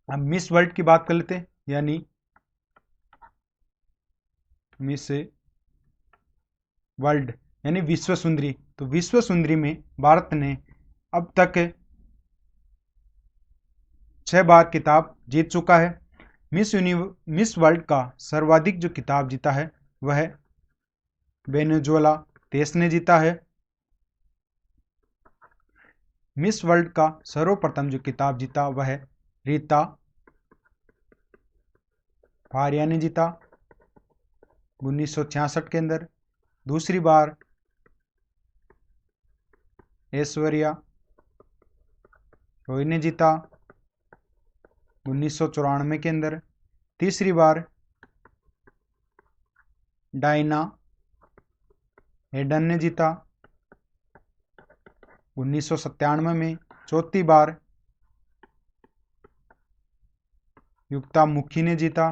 अब मिस वर्ल्ड की बात कर लेते हैं, यानी मिस वर्ल्ड यानी विश्व सुंदरी। तो विश्व सुंदरी में भारत ने अब तक 6 बार किताब जीत चुका है। मिस वर्ल्ड का सर्वाधिक जो किताब जीता है वह वेनेजुएला देश ने जीता है। मिस वर्ल्ड का सर्वप्रथम जो किताब जीता वह रीता फारिया ने जीता 1966 के अंदर। दूसरी बार ऐश्वर्या रॉय ने जीता 1994 के अंदर। तीसरी बार डायना हेडन ने जीता 1997 में। चौथी बार युक्ता मुखी ने जीता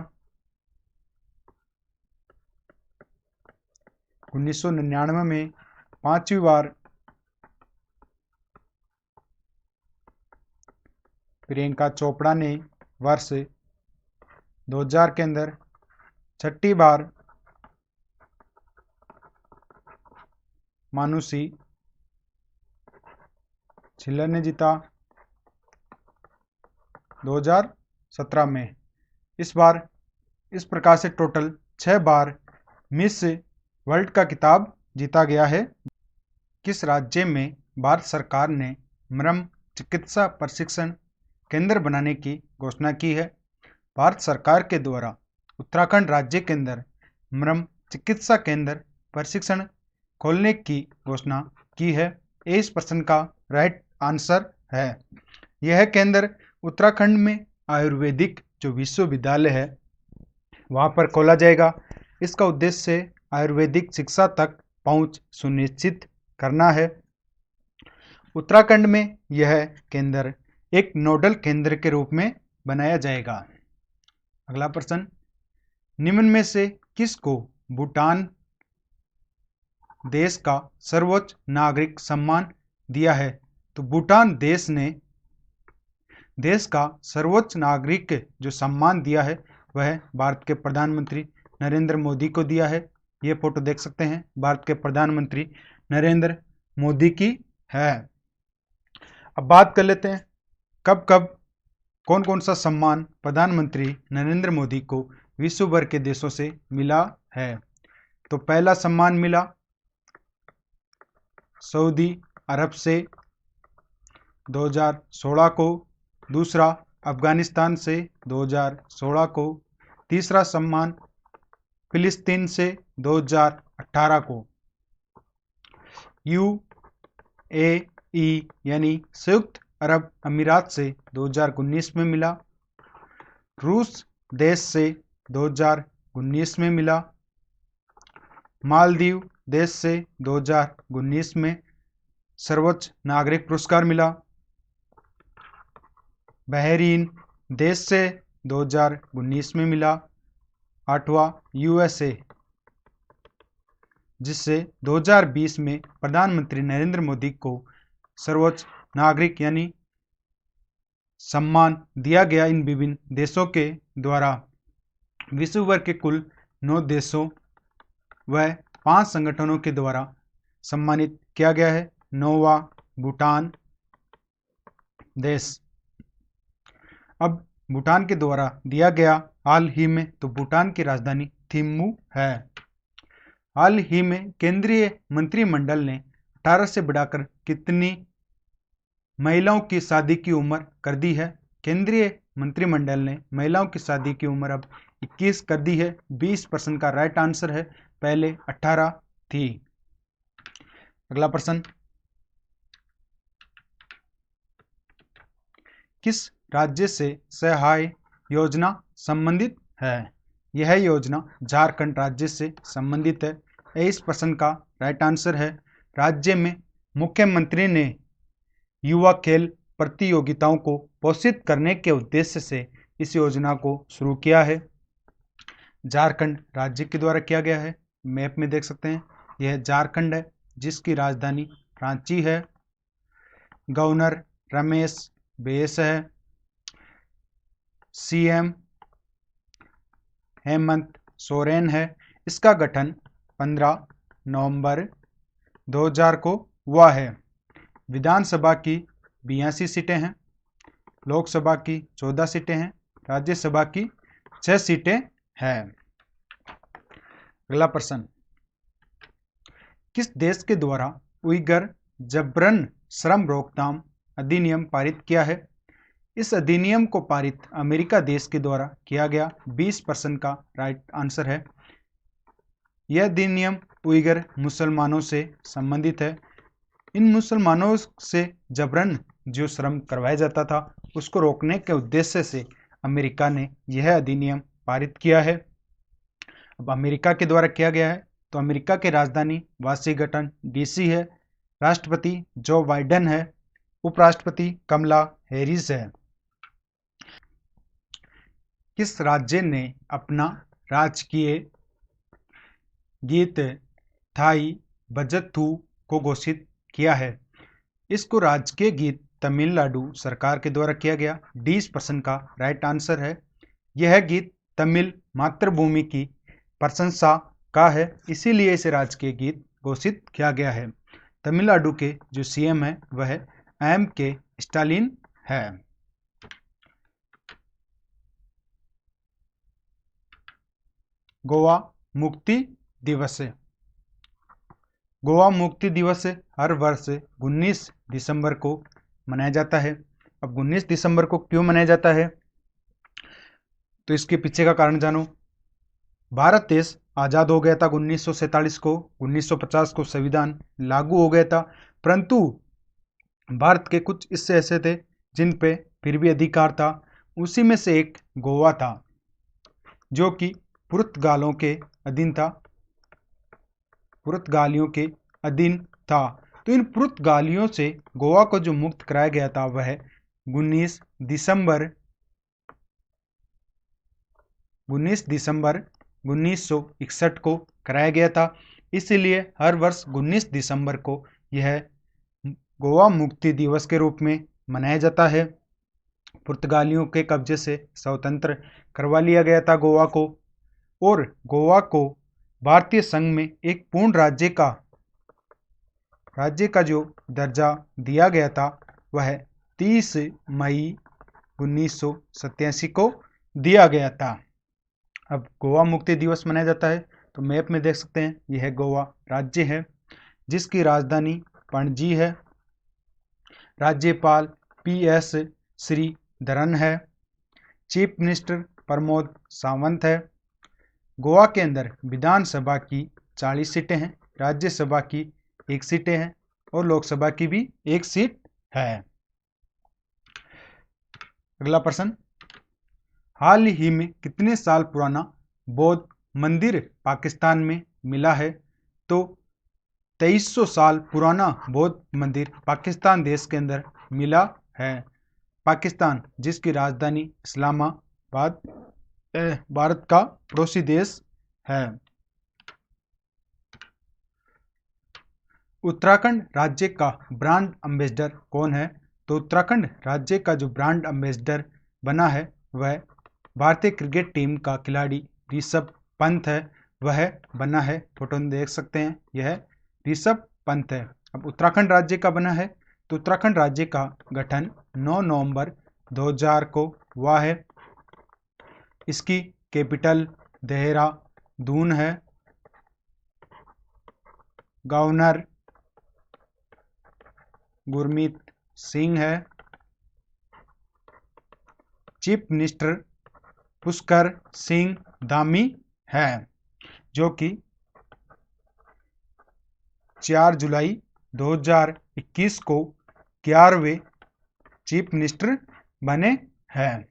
1999 में। पांचवी बार प्रियंका चोपड़ा ने वर्ष 2000 के अंदर। छठी बार मानुषी छिल्लर ने जीता 2017 में। इस बार इस प्रकार से टोटल 6 बार मिस वर्ल्ड का किताब जीता गया है। किस राज्य में भारत सरकार ने मरम चिकित्सा प्रशिक्षण केंद्र बनाने की घोषणा की है? भारत सरकार के द्वारा उत्तराखंड राज्य के अंदर मरम चिकित्सा केंद्र प्रशिक्षण खोलने की घोषणा की है। इस प्रश्न का राइट आंसर है। यह केंद्र उत्तराखंड में आयुर्वेदिक जो विश्वविद्यालय है वहाँ पर खोला जाएगा। इसका उद्देश्य आयुर्वेदिक शिक्षा तक पहुँच सुनिश्चित करना है। उत्तराखंड में यह केंद्र एक नोडल केंद्र के रूप में बनाया जाएगा। अगला प्रश्न, निम्न में से किसको भूटान देश का सर्वोच्च नागरिक सम्मान दिया है? तो भूटान देश ने देश का सर्वोच्च नागरिक जो सम्मान दिया है वह भारत के प्रधानमंत्री नरेंद्र मोदी को दिया है। ये फोटो देख सकते हैं, भारत के प्रधानमंत्री नरेंद्र मोदी की है। अब बात कर लेते हैं कब कब कौन कौन सा सम्मान प्रधानमंत्री नरेंद्र मोदी को विश्व भर के देशों से मिला है। तो पहला सम्मान मिला सऊदी अरब से 2016 को, दूसरा अफगानिस्तान से 2016 को, तीसरा सम्मान फिलिस्तीन से 2018 को, यूएई यानी संयुक्त अरब अमीरात से 2019 में मिला, रूस देश से 2019 में मिला, मालदीव देश से 2019 में सर्वोच्च नागरिक पुरस्कार मिला, बहरीन देश से 2019 में मिला, आठवां यूएसए जिससे 2020 में प्रधानमंत्री नरेंद्र मोदी को सर्वोच्च नागरिक यानी सम्मान दिया गया। इन विभिन्न देशों के द्वारा विश्व भर के कुल 9 देशों व 5 संगठनों के द्वारा सम्मानित किया गया है। 9वां भूटान देश। अब भूटान के द्वारा दिया गया हाल ही में, तो भूटान की राजधानी थिम्पू है। हाल ही में केंद्रीय मंत्रिमंडल ने 18 से बढ़ाकर कितनी महिलाओं की शादी की उम्र कर दी है। केंद्रीय मंत्रिमंडल ने महिलाओं की शादी की उम्र अब 21 कर दी है। 20% का राइट आंसर है, पहले 18 थी। अगला प्रश्न, किस राज्य से सहाय योजना संबंधित है। यह योजना झारखंड राज्य से संबंधित है। इस प्रश्न का राइट आंसर है, राज्य में मुख्यमंत्री ने युवा खेल प्रतियोगिताओं को पोषित करने के उद्देश्य से इस योजना को शुरू किया है। झारखंड राज्य के द्वारा किया गया है। मैप में देख सकते हैं, यह झारखंड है जिसकी राजधानी रांची है। गवर्नर रमेश बैस है। सीएम हेमंत सोरेन है। इसका गठन 15 नवंबर 2000 को हुआ है। विधानसभा की 82 सीटें हैं, लोकसभा की 14 सीटें हैं, राज्यसभा की 6 सीटें हैं। अगला प्रश्न, किस देश के द्वारा उइगर जबरन श्रम रोकथाम अधिनियम पारित किया है। इस अधिनियम को पारित अमेरिका देश के द्वारा किया गया। 20% का राइट आंसर है। यह अधिनियम उइगर मुसलमानों से संबंधित है। इन मुसलमानों से जबरन जो श्रम करवाया जाता था उसको रोकने के उद्देश्य से अमेरिका ने यह अधिनियम पारित किया है। अब अमेरिका के द्वारा किया गया है, तो अमेरिका की राजधानी वाशिंगटन डीसी है। राष्ट्रपति जो बाइडेन है। उपराष्ट्रपति कमला हैरिस है। किस राज्य ने अपना राजकीय गीत थाई बजथू को घोषित किया है। इसको राजकीय गीत तमिलनाडु सरकार के द्वारा किया गया। 20% का राइट आंसर है। यह गीत तमिल मातृभूमि की प्रशंसा का है, इसीलिए इसे राजकीय गीत घोषित किया गया है। तमिलनाडु के जो सीएम है वह एम.के. स्टालिन है। गोवा मुक्ति दिवस। गोवा मुक्ति दिवस हर वर्ष 19 दिसंबर को मनाया जाता है। अब 19 दिसंबर को क्यों मनाया जाता है, तो इसके पीछे का कारण जानो। भारत देश आज़ाद हो गया था 1947 को। 1950 को संविधान लागू हो गया था, परंतु भारत के कुछ हिस्से ऐसे थे जिन पे फिर भी अधिकार था। उसी में से एक गोवा था जो कि पुर्तगालों के अधीन था। पुर्तगालियों के अधीन था। तो इन पुर्तगालियों से गोवा को जो मुक्त कराया गया था वह 19 दिसंबर 1961 को कराया गया था। इसलिए हर वर्ष 19 दिसंबर को यह गोवा मुक्ति दिवस के रूप में मनाया जाता है। पुर्तगालियों के कब्जे से स्वतंत्र करवा लिया गया था गोवा को, और गोवा को भारतीय संघ में एक पूर्ण राज्य का जो दर्जा दिया गया था वह 30 मई 1987 को दिया गया था। अब गोवा मुक्ति दिवस मनाया जाता है, तो मैप में देख सकते हैं यह गोवा राज्य है जिसकी राजधानी पणजी है। राज्यपाल PS श्रीधरन है। चीफ मिनिस्टर प्रमोद सावंत है। गोवा के अंदर विधानसभा की 40 सीटें हैं, राज्यसभा की 1 सीटें हैं और लोकसभा की भी 1 सीट है। अगला प्रश्न, हाल ही में कितने साल पुराना बौद्ध मंदिर पाकिस्तान में मिला है? तो 2300 साल पुराना बौद्ध मंदिर पाकिस्तान देश के अंदर मिला है। पाकिस्तान जिसकी राजधानी इस्लामाबाद भारत का पड़ोसी देश है। उत्तराखंड राज्य का ब्रांड एम्बेसडर कौन है? तो उत्तराखंड राज्य का जो ब्रांड एम्बेसडर बना है वह भारतीय क्रिकेट टीम का खिलाड़ी ऋषभ पंत है, वह बना है। फोटो में देख सकते हैं यह ऋषभ पंत है। अब उत्तराखंड राज्य का बना है, तो उत्तराखंड राज्य का गठन 9 नवंबर 2000 को हुआ है। इसकी कैपिटल देहरादून है। गवर्नर गुरमीत सिंह है। चीफ मिनिस्टर पुष्कर सिंह धामी है, जो कि 4 जुलाई 2021 को 11वें चीफ मिनिस्टर बने हैं।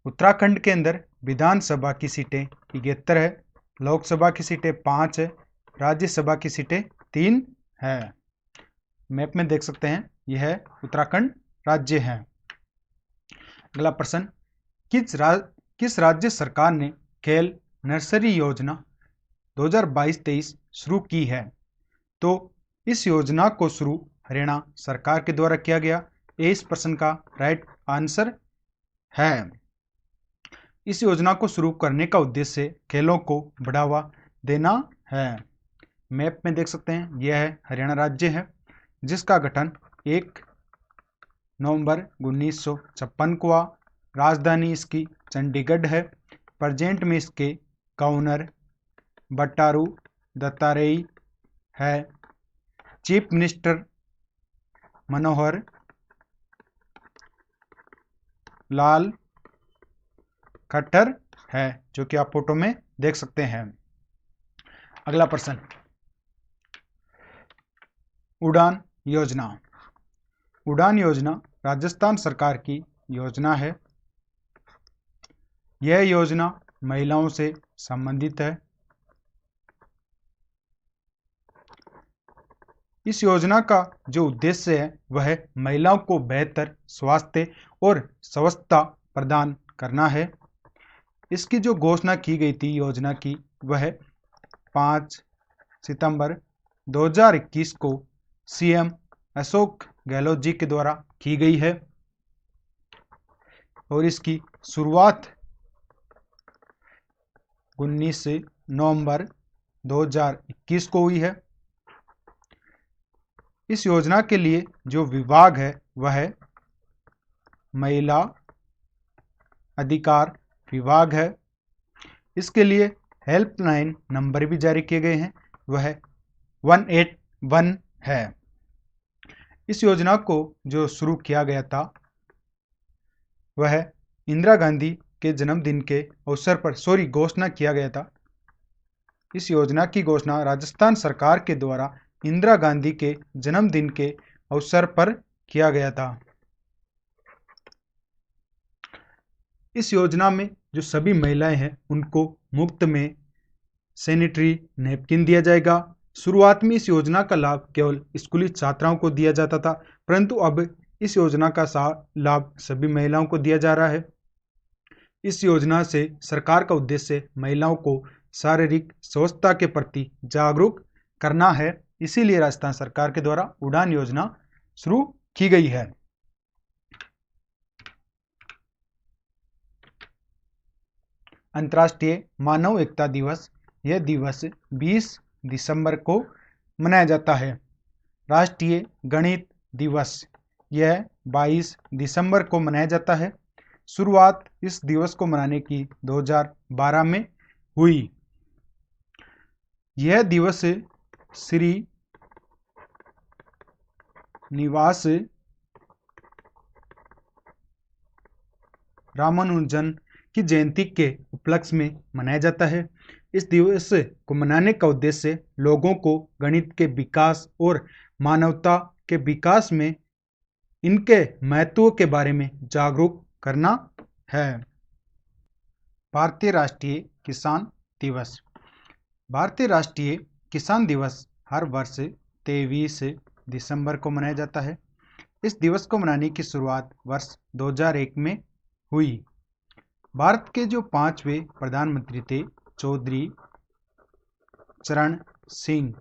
उत्तराखंड के अंदर विधानसभा की सीटें 71 है, लोकसभा की सीटें 5 है, राज्यसभा की सीटें 3 है। मैप में देख सकते हैं यह उत्तराखंड राज्य है। अगला प्रश्न, किस राज्य सरकार ने खेल नर्सरी योजना 2022-23 शुरू की है? तो इस योजना को शुरू हरियाणा सरकार के द्वारा किया गया। ये इस प्रश्न का राइट आंसर है। इस योजना को शुरू करने का उद्देश्य खेलों को बढ़ावा देना है। मैप में देख सकते हैं यह है हरियाणा राज्य है जिसका गठन 1 नवंबर 1956 को हुआ। राजधानी इसकी चंडीगढ़ है। प्रेजेंट में इसके गवर्नर बट्टारू दत्तात्रेय है। चीफ मिनिस्टर मनोहर लाल खट्टर है, जो कि आप फोटो में देख सकते हैं। अगला प्रश्न, उड़ान योजना। उड़ान योजना राजस्थान सरकार की योजना है। यह योजना महिलाओं से संबंधित है। इस योजना का जो उद्देश्य है वह महिलाओं को बेहतर स्वास्थ्य और स्वच्छता प्रदान करना है। इसकी जो घोषणा की गई थी योजना की वह 5 सितंबर 2021 को CM अशोक गहलोत जी के द्वारा की गई है और इसकी शुरुआत 19 नवंबर 2021 को हुई है। इस योजना के लिए जो विभाग है वह महिला अधिकार विभाग है। इसके लिए हेल्पलाइन नंबर भी जारी किए गए हैं, वह 181 है। इस योजना को जो शुरू किया गया था वह इंदिरा गांधी के जन्मदिन के अवसर पर घोषणा किया गया था। इस योजना की घोषणा राजस्थान सरकार के द्वारा इंदिरा गांधी के जन्मदिन के अवसर पर किया गया था। इस योजना में जो सभी महिलाएं हैं उनको मुफ्त में सैनिटरी नैपकिन दिया जाएगा। शुरुआत में इस योजना का लाभ केवल स्कूली छात्राओं को दिया जाता था, परंतु अब इस योजना का लाभ सभी महिलाओं को दिया जा रहा है। इस योजना से सरकार का उद्देश्य महिलाओं को शारीरिक स्वच्छता के प्रति जागरूक करना है। इसीलिए राजस्थान सरकार के द्वारा उड़ान योजना शुरू की गई है। अंतर्राष्ट्रीय मानव एकता दिवस, यह दिवस 20 दिसंबर को मनाया जाता है। राष्ट्रीय गणित दिवस, यह 22 दिसंबर को मनाया जाता है। शुरुआत इस दिवस को मनाने की 2012 में हुई। यह दिवस श्री निवास रामानुजन की जयंती के उपलक्ष्य में मनाया जाता है। इस दिवस को मनाने का उद्देश्य लोगों को गणित के विकास और मानवता के विकास में इनके महत्व के बारे में जागरूक करना है। भारतीय राष्ट्रीय किसान दिवस, भारतीय राष्ट्रीय किसान दिवस हर वर्ष 23 दिसंबर को मनाया जाता है। इस दिवस को मनाने की शुरुआत वर्ष 2001 में हुई। भारत के जो 5वें प्रधानमंत्री थे, चौधरी चरण सिंह,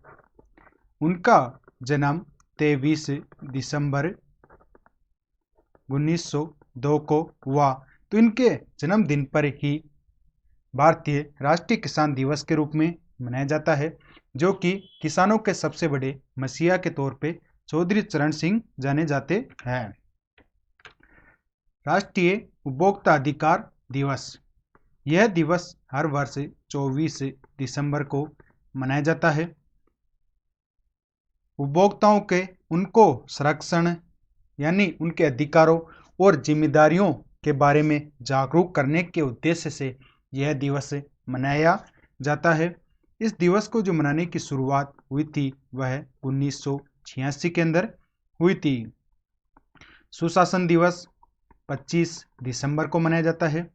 उनका जन्म 23 दिसंबर 1902 को हुआ, तो इनके जन्मदिन पर ही भारतीय राष्ट्रीय किसान दिवस के रूप में मनाया जाता है, जो कि किसानों के सबसे बड़े मसीहा के तौर पे चौधरी चरण सिंह जाने जाते हैं। राष्ट्रीय उपभोक्ता अधिकार दिवस, यह दिवस हर वर्ष 24 दिसंबर को मनाया जाता है। उपभोक्ताओं के उनको संरक्षण यानी उनके अधिकारों और जिम्मेदारियों के बारे में जागरूक करने के उद्देश्य से यह दिवस मनाया जाता है। इस दिवस को जो मनाने की शुरुआत हुई थी वह 1986 के अंदर हुई थी। सुशासन दिवस 25 दिसंबर को मनाया जाता है।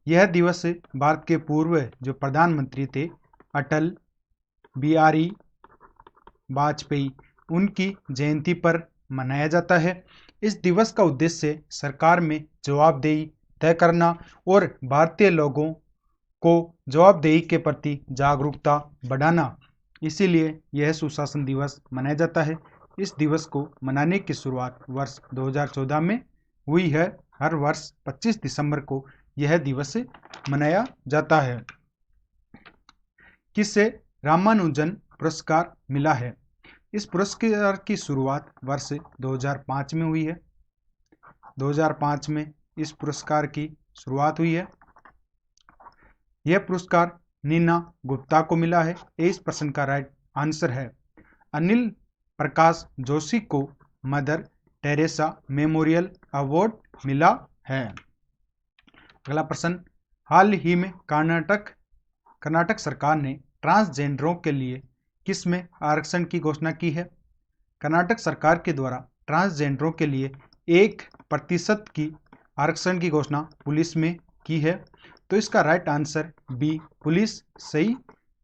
यह दिवस भारत के पूर्व जो प्रधानमंत्री थे अटल बिहारी वाजपेयी, उनकी जयंती पर मनाया जाता है। इस दिवस का उद्देश्य सरकार में जवाबदेही तय करना और भारतीय लोगों को जवाबदेही के प्रति जागरूकता बढ़ाना, इसीलिए यह सुशासन दिवस मनाया जाता है। इस दिवस को मनाने की शुरुआत वर्ष 2014 में हुई है। हर वर्ष 25 दिसंबर को यह दिवस मनाया जाता है। किसे रामानुजन पुरस्कार मिला है? इस पुरस्कार की शुरुआत वर्ष 2005 में हुई है। 2005 में इस पुरस्कार की शुरुआत हुई है। यह पुरस्कार नीना गुप्ता को मिला है। इस प्रश्न का राइट आंसर है। अनिल प्रकाश जोशी को मदर टेरेसा मेमोरियल अवार्ड मिला है। अगला प्रश्न, हाल ही में कर्नाटक सरकार ने ट्रांसजेंडरों के लिए किस में आरक्षण की घोषणा की है? कर्नाटक सरकार के द्वारा ट्रांसजेंडरों के लिए 1% की आरक्षण की घोषणा पुलिस में की है, तो इसका राइट आंसर बी पुलिस सही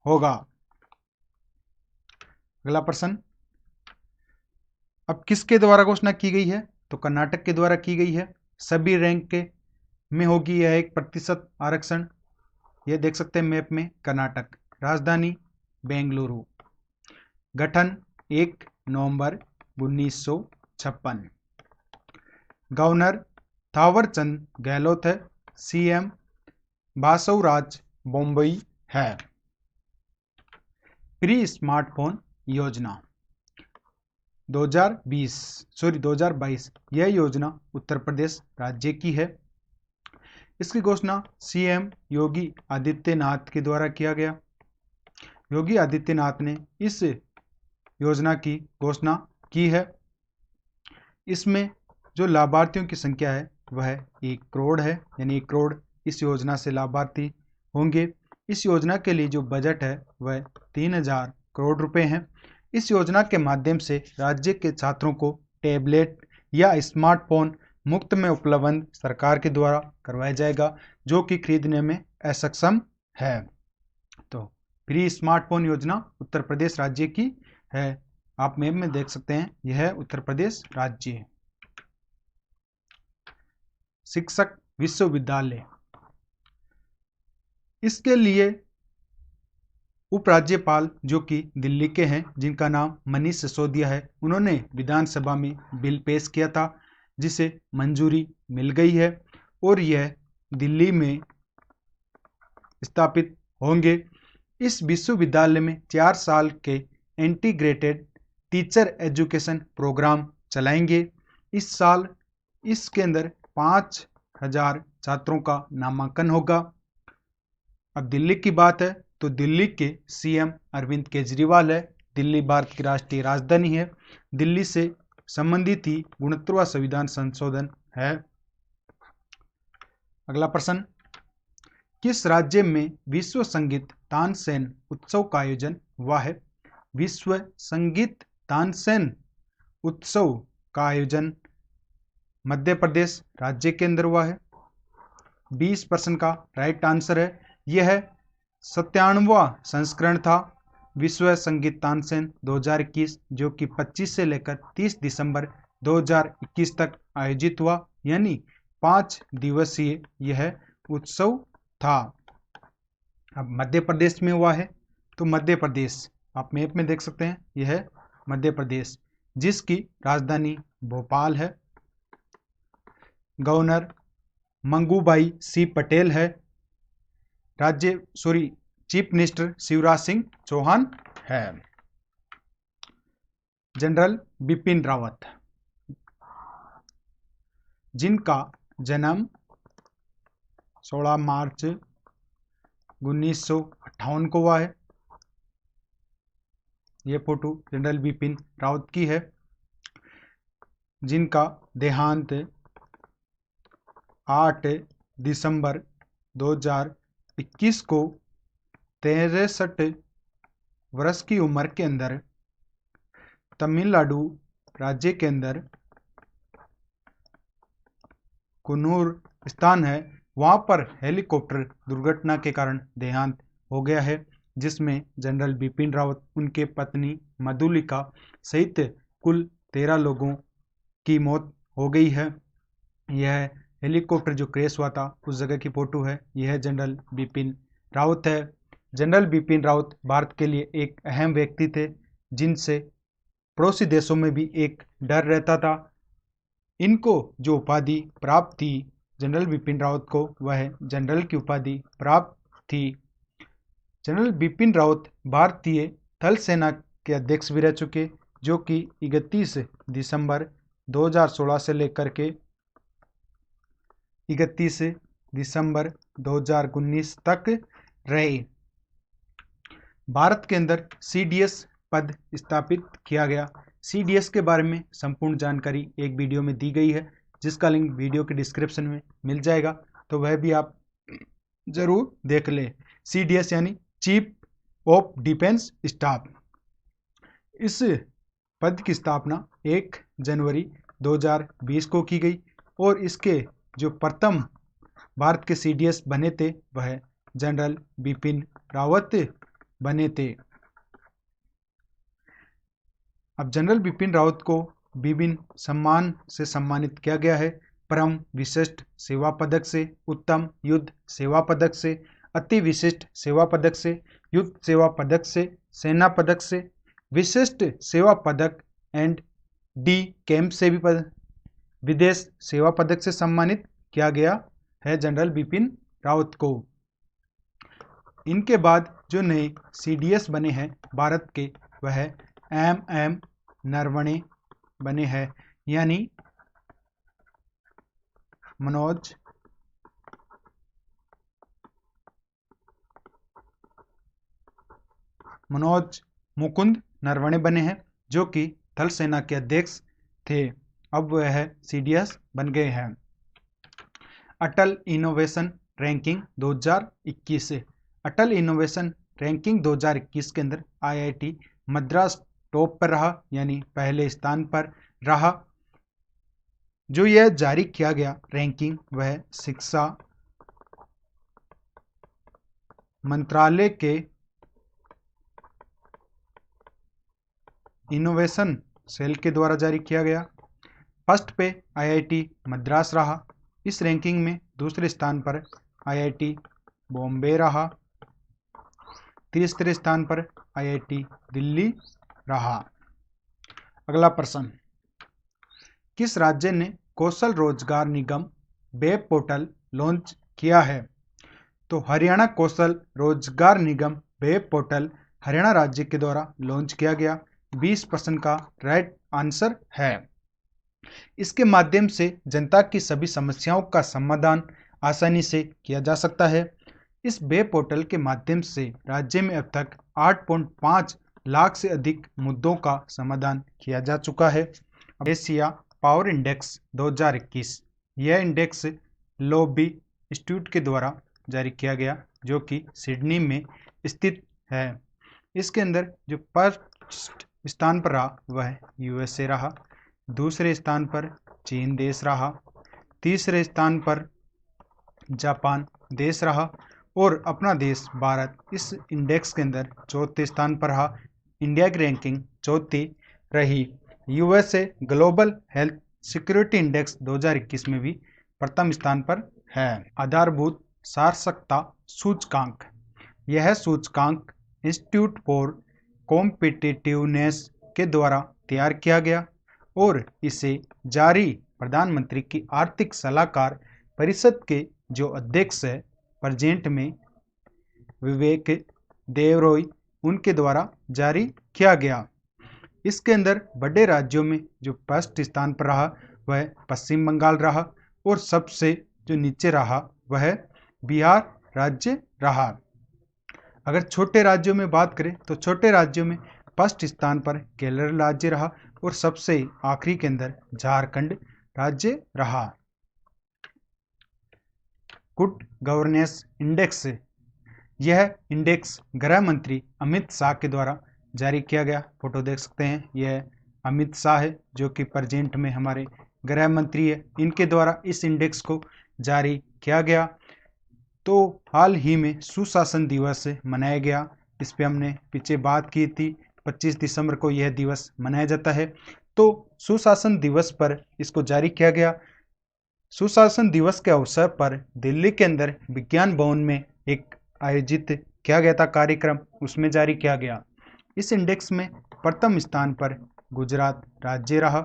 होगा। अगला प्रश्न, अब किसके द्वारा घोषणा की गई है? तो कर्नाटक के द्वारा की गई है। सभी रैंक के में होगी यह 1% आरक्षण। यह देख सकते हैं मैप में कर्नाटक। राजधानी बेंगलुरु। गठन 1 नवंबर 1956। गवर्नर थावरचंद गहलोत है। सीएम बासवराज बोम्बई है। प्री स्मार्टफोन योजना 2022, यह योजना उत्तर प्रदेश राज्य की है। इसकी घोषणा सीएम योगी आदित्यनाथ के द्वारा किया गया। योगी आदित्यनाथ ने इस योजना की घोषणा की है। इसमें जो लाभार्थियों की संख्या है वह 1 करोड़ है, यानी 1 करोड़ इस योजना से लाभार्थी होंगे। इस योजना के लिए जो बजट है वह 3000 करोड़ रुपए है। इस योजना के माध्यम से राज्य के छात्रों को टैबलेट या स्मार्टफोन मुफ्त में उपलब्ध सरकार के द्वारा करवाया जाएगा, जो कि खरीदने में असक्षम है। तो फ्री स्मार्टफोन योजना उत्तर प्रदेश राज्य की है। आप मैप में देख सकते हैं, यह है उत्तर प्रदेश राज्य है। शिक्षक विश्वविद्यालय, इसके लिए उपराज्यपाल जो कि दिल्ली के हैं, जिनका नाम मनीष सिसोदिया है, उन्होंने विधानसभा में बिल पेश किया था, जिसे मंजूरी मिल गई है और यह दिल्ली में स्थापित होंगे। इस विश्वविद्यालय में 4 साल के इंटीग्रेटेड टीचर एजुकेशन प्रोग्राम चलाएंगे। इस साल इसके अंदर 5000 छात्रों का नामांकन होगा। अब दिल्ली की बात है तो दिल्ली के सीएम अरविंद केजरीवाल है। दिल्ली भारत की राष्ट्रीय राजधानी है। दिल्ली से संबंधित ही गुणवत्ता संविधान संशोधन है। अगला प्रश्न, किस राज्य में विश्व संगीत तानसेन उत्सव का आयोजन हुआ है? विश्व संगीत तानसेन उत्सव का आयोजन मध्य प्रदेश राज्य के अंदर हुआ है। 20% का राइट आंसर है। यह 97वां संस्करण था विश्व संगीत तानसेन 2021, जो कि 25 से लेकर 30 दिसंबर 2021 तक आयोजित हुआ, यानी 5 दिवसीय यह उत्सव था। अब मध्य प्रदेश में हुआ है तो मध्य प्रदेश आप मैप में देख सकते हैं, यह है मध्य प्रदेश, जिसकी राजधानी भोपाल है। गवर्नर मंगूभाई सी पटेल है। चीफ मिनिस्टर शिवराज सिंह चौहान है। जनरल बिपिन रावत, जिनका जन्म 16 मार्च 1958 को हुआ है। यह फोटो जनरल बिपिन रावत की है, जिनका देहांत 8 दिसंबर 2021 को 63 वर्ष की उम्र के अंदर तमिलनाडु राज्य के अंदर कुन्नूर स्थान है, वहां पर हेलीकॉप्टर दुर्घटना के कारण देहांत हो गया है, जिसमें जनरल बिपिन रावत, उनके पत्नी मधुलिका सहित कुल 13 लोगों की मौत हो गई है। यह हेलीकॉप्टर जो क्रैश हुआ था उस जगह की फोटो है। यह जनरल बिपिन रावत है। जनरल बिपिन रावत भारत के लिए एक अहम व्यक्ति थे, जिनसे पड़ोसी देशों में भी एक डर रहता था। इनको जो उपाधि प्राप्त थी जनरल बिपिन रावत को, वह जनरल की उपाधि प्राप्त थी। जनरल बिपिन रावत भारतीय थल सेना के अध्यक्ष भी रह चुके, जो कि 31 दिसंबर 2016 से लेकर के 31 दिसंबर 2019 तक रहे। भारत के अंदर सीडीएस पद स्थापित किया गया। सीडीएस के बारे में संपूर्ण जानकारी एक वीडियो में दी गई है, जिसका लिंक वीडियो के डिस्क्रिप्शन में मिल जाएगा, तो वह भी आप जरूर देख लें। सीडीएस यानी चीफ ऑफ डिफेंस स्टाफ। इस पद की स्थापना 1 जनवरी 2020 को की गई और इसके जो प्रथम भारत के सीडीएस बने थे वह जनरल बिपिन रावत बने थे। अब जनरल बिपिन रावत को विभिन्न सम्मान से सम्मानित किया गया है। परम विशिष्ट सेवा पदक से, उत्तम युद्ध सेवा पदक से, अति विशिष्ट सेवा पदक से, युद्ध सेवा पदक से, सेना पदक से, विशिष्ट सेवा पदक एंड डी कैंप से भी विदेश सेवा पदक से सम्मानित किया गया है जनरल बिपिन रावत को। इनके बाद जो नए सीडीएस बने हैं भारत के, वह एम नरवणे बने हैं, यानी मनोज मुकुंद नरवणे बने हैं, जो कि थल सेना के अध्यक्ष थे। अब वह सीडीएस बन गए हैं। अटल इनोवेशन रैंकिंग 2021 से, अटल इनोवेशन रैंकिंग 2021 के अंदर आईआईटी मद्रास टॉप पर रहा, यानी पहले स्थान पर रहा। जो यह जारी किया गया रैंकिंग वह शिक्षा मंत्रालय के इनोवेशन सेल के द्वारा जारी किया गया। फर्स्ट पे आईआईटी मद्रास रहा। इस रैंकिंग में दूसरे स्थान पर आईआईटी बॉम्बे रहा। तीसरे स्थान पर आईआईटी दिल्ली रहा। अगला प्रश्न, किस राज्य ने कौशल रोजगार निगम वेब पोर्टल लॉन्च किया है? तो हरियाणा कौशल रोजगार निगम वेब पोर्टल हरियाणा राज्य के द्वारा लॉन्च किया गया 20% का राइट आंसर है। इसके माध्यम से जनता की सभी समस्याओं का समाधान आसानी से किया जा सकता है। इस वेब पोर्टल के माध्यम से राज्य में अब तक 8.5 लाख से अधिक मुद्दों का समाधान किया जा चुका है। एशिया पावर इंडेक्स 2021, यह इंडेक्स लॉबी इंस्टीट्यूट के द्वारा जारी किया गया, जो कि सिडनी में स्थित है। इसके अंदर जो फर्स्ट स्थान पर रहा वह यूएसए रहा, दूसरे स्थान पर चीन देश रहा, तीसरे स्थान पर जापान देश रहा और अपना देश भारत इस इंडेक्स के अंदर चौथे स्थान पर रहा। इंडिया की रैंकिंग चौथी रही। USA global health security index 2021 में भी प्रथम स्थान पर है। आधारभूत साक्षरता सूचकांक, यह सूचकांक इंस्टीट्यूट फॉर कॉम्पिटिटिवनेस के द्वारा तैयार किया गया और इसे जारी प्रधानमंत्री की आर्थिक सलाहकार परिषद के जो अध्यक्ष है प्रेजेंट में विवेक देबरॉय, उनके द्वारा जारी किया गया। इसके अंदर बड़े राज्यों में जो फर्स्ट स्थान पर रहा वह पश्चिम बंगाल रहा और सबसे जो नीचे रहा वह बिहार राज्य रहा। अगर छोटे राज्यों में बात करें तो छोटे राज्यों में फर्स्ट स्थान पर केरल राज्य रहा और सबसे आखिरी के अंदर झारखंड राज्य रहा। गुड गवर्नेंस इंडेक्स, यह इंडेक्स गृह मंत्री अमित शाह के द्वारा जारी किया गया। फोटो देख सकते हैं, यह अमित शाह है जो कि प्रेजेंट में हमारे गृह मंत्री है। इनके द्वारा इस इंडेक्स को जारी किया गया। तो हाल ही में सुशासन दिवस मनाया गया, इस पे हमने पीछे बात की थी। 25 दिसंबर को यह दिवस मनाया जाता है। तो सुशासन दिवस पर इसको जारी किया गया। सुशासन दिवस के अवसर पर दिल्ली के अंदर विज्ञान भवन में एक आयोजित किया गया था कार्यक्रम, उसमें जारी किया गया। इस इंडेक्स में प्रथम स्थान पर गुजरात राज्य रहा,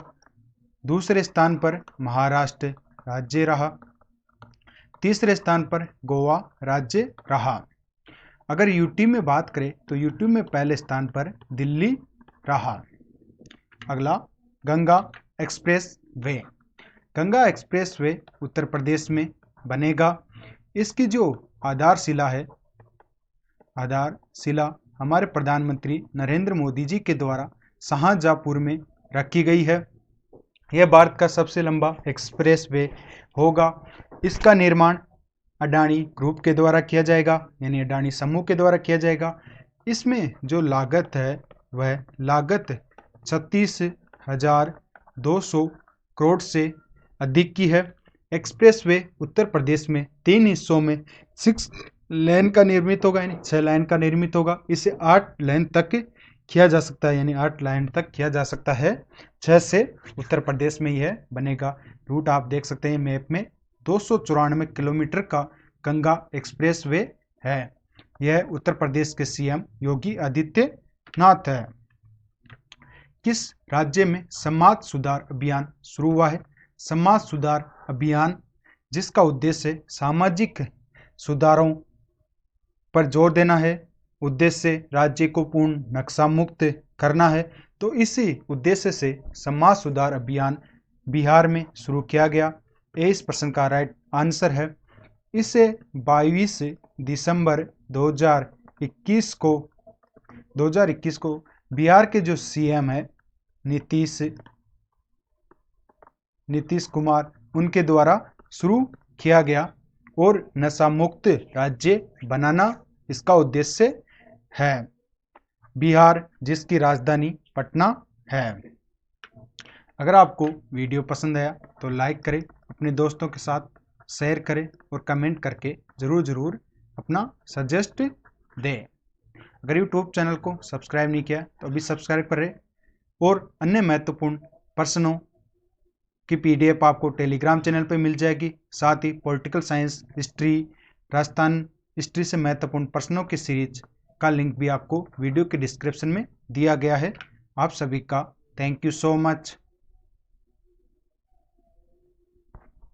दूसरे स्थान पर महाराष्ट्र राज्य रहा, तीसरे स्थान पर गोवा राज्य रहा। अगर यूटी में बात करें तो यूटी में पहले स्थान पर दिल्ली रहा। अगला Ganga expressway. Ganga expressway Uttar Pradesh में बनेगा। इसकी जो आधारशिला है, आधारशिला हमारे प्रधानमंत्री नरेंद्र मोदी जी के द्वारा शाहजहाँपुर में रखी गई है। यह भारत का सबसे लंबा एक्सप्रेस वे होगा। इसका निर्माण अडानी ग्रुप के द्वारा किया जाएगा, यानी अडानी समूह के द्वारा किया जाएगा। इसमें जो लागत है वह लागत 36,200 करोड़ से अधिक की है। एक्सप्रेस वे उत्तर प्रदेश में 3 हिस्सों में 6 लेन का निर्मित होगा, यानी 6 लाइन का निर्मित होगा। इसे 8 लेन तक किया जा सकता है, यानी 8 लाइन तक किया जा सकता है। 6 से उत्तर प्रदेश में यह बनेगा। रूट आप देख सकते हैं मैप में। 294 किलोमीटर का गंगा एक्सप्रेस वे है। यह उत्तर प्रदेश के सीएम योगी आदित्यनाथ है। किस राज्य में समाज सुधार अभियान शुरू हुआ है? समाज सुधार अभियान जिसका उद्देश्य सामाजिक सुधारों पर जोर देना है, उद्देश्य राज्य को पूर्ण नक्शा मुक्त करना है। तो इसी उद्देश्य से समाज सुधार अभियान बिहार में शुरू किया गया। इस प्रश्न का राइट आंसर है। इसे 22 दिसंबर 2021 को बिहार के जो सीएम है नीतीश कुमार, उनके द्वारा शुरू किया गया और नशा मुक्त राज्य बनाना इसका उद्देश्य है। बिहार जिसकी राजधानी पटना है। अगर आपको वीडियो पसंद आया तो लाइक करें, अपने दोस्तों के साथ शेयर करें और कमेंट करके ज़रूर अपना सजेस्ट दें। अगर यूट्यूब चैनल को सब्सक्राइब नहीं किया तो अभी सब्सक्राइब करें और अन्य महत्वपूर्ण प्रश्नों की PDF आपको टेलीग्राम चैनल पर मिल जाएगी। साथ ही political science, history, Rajasthan history से महत्वपूर्ण प्रश्नों की सीरीज का लिंक भी आपको वीडियो के डिस्क्रिप्शन में दिया गया है। आप सभी का थैंक यू सो मच।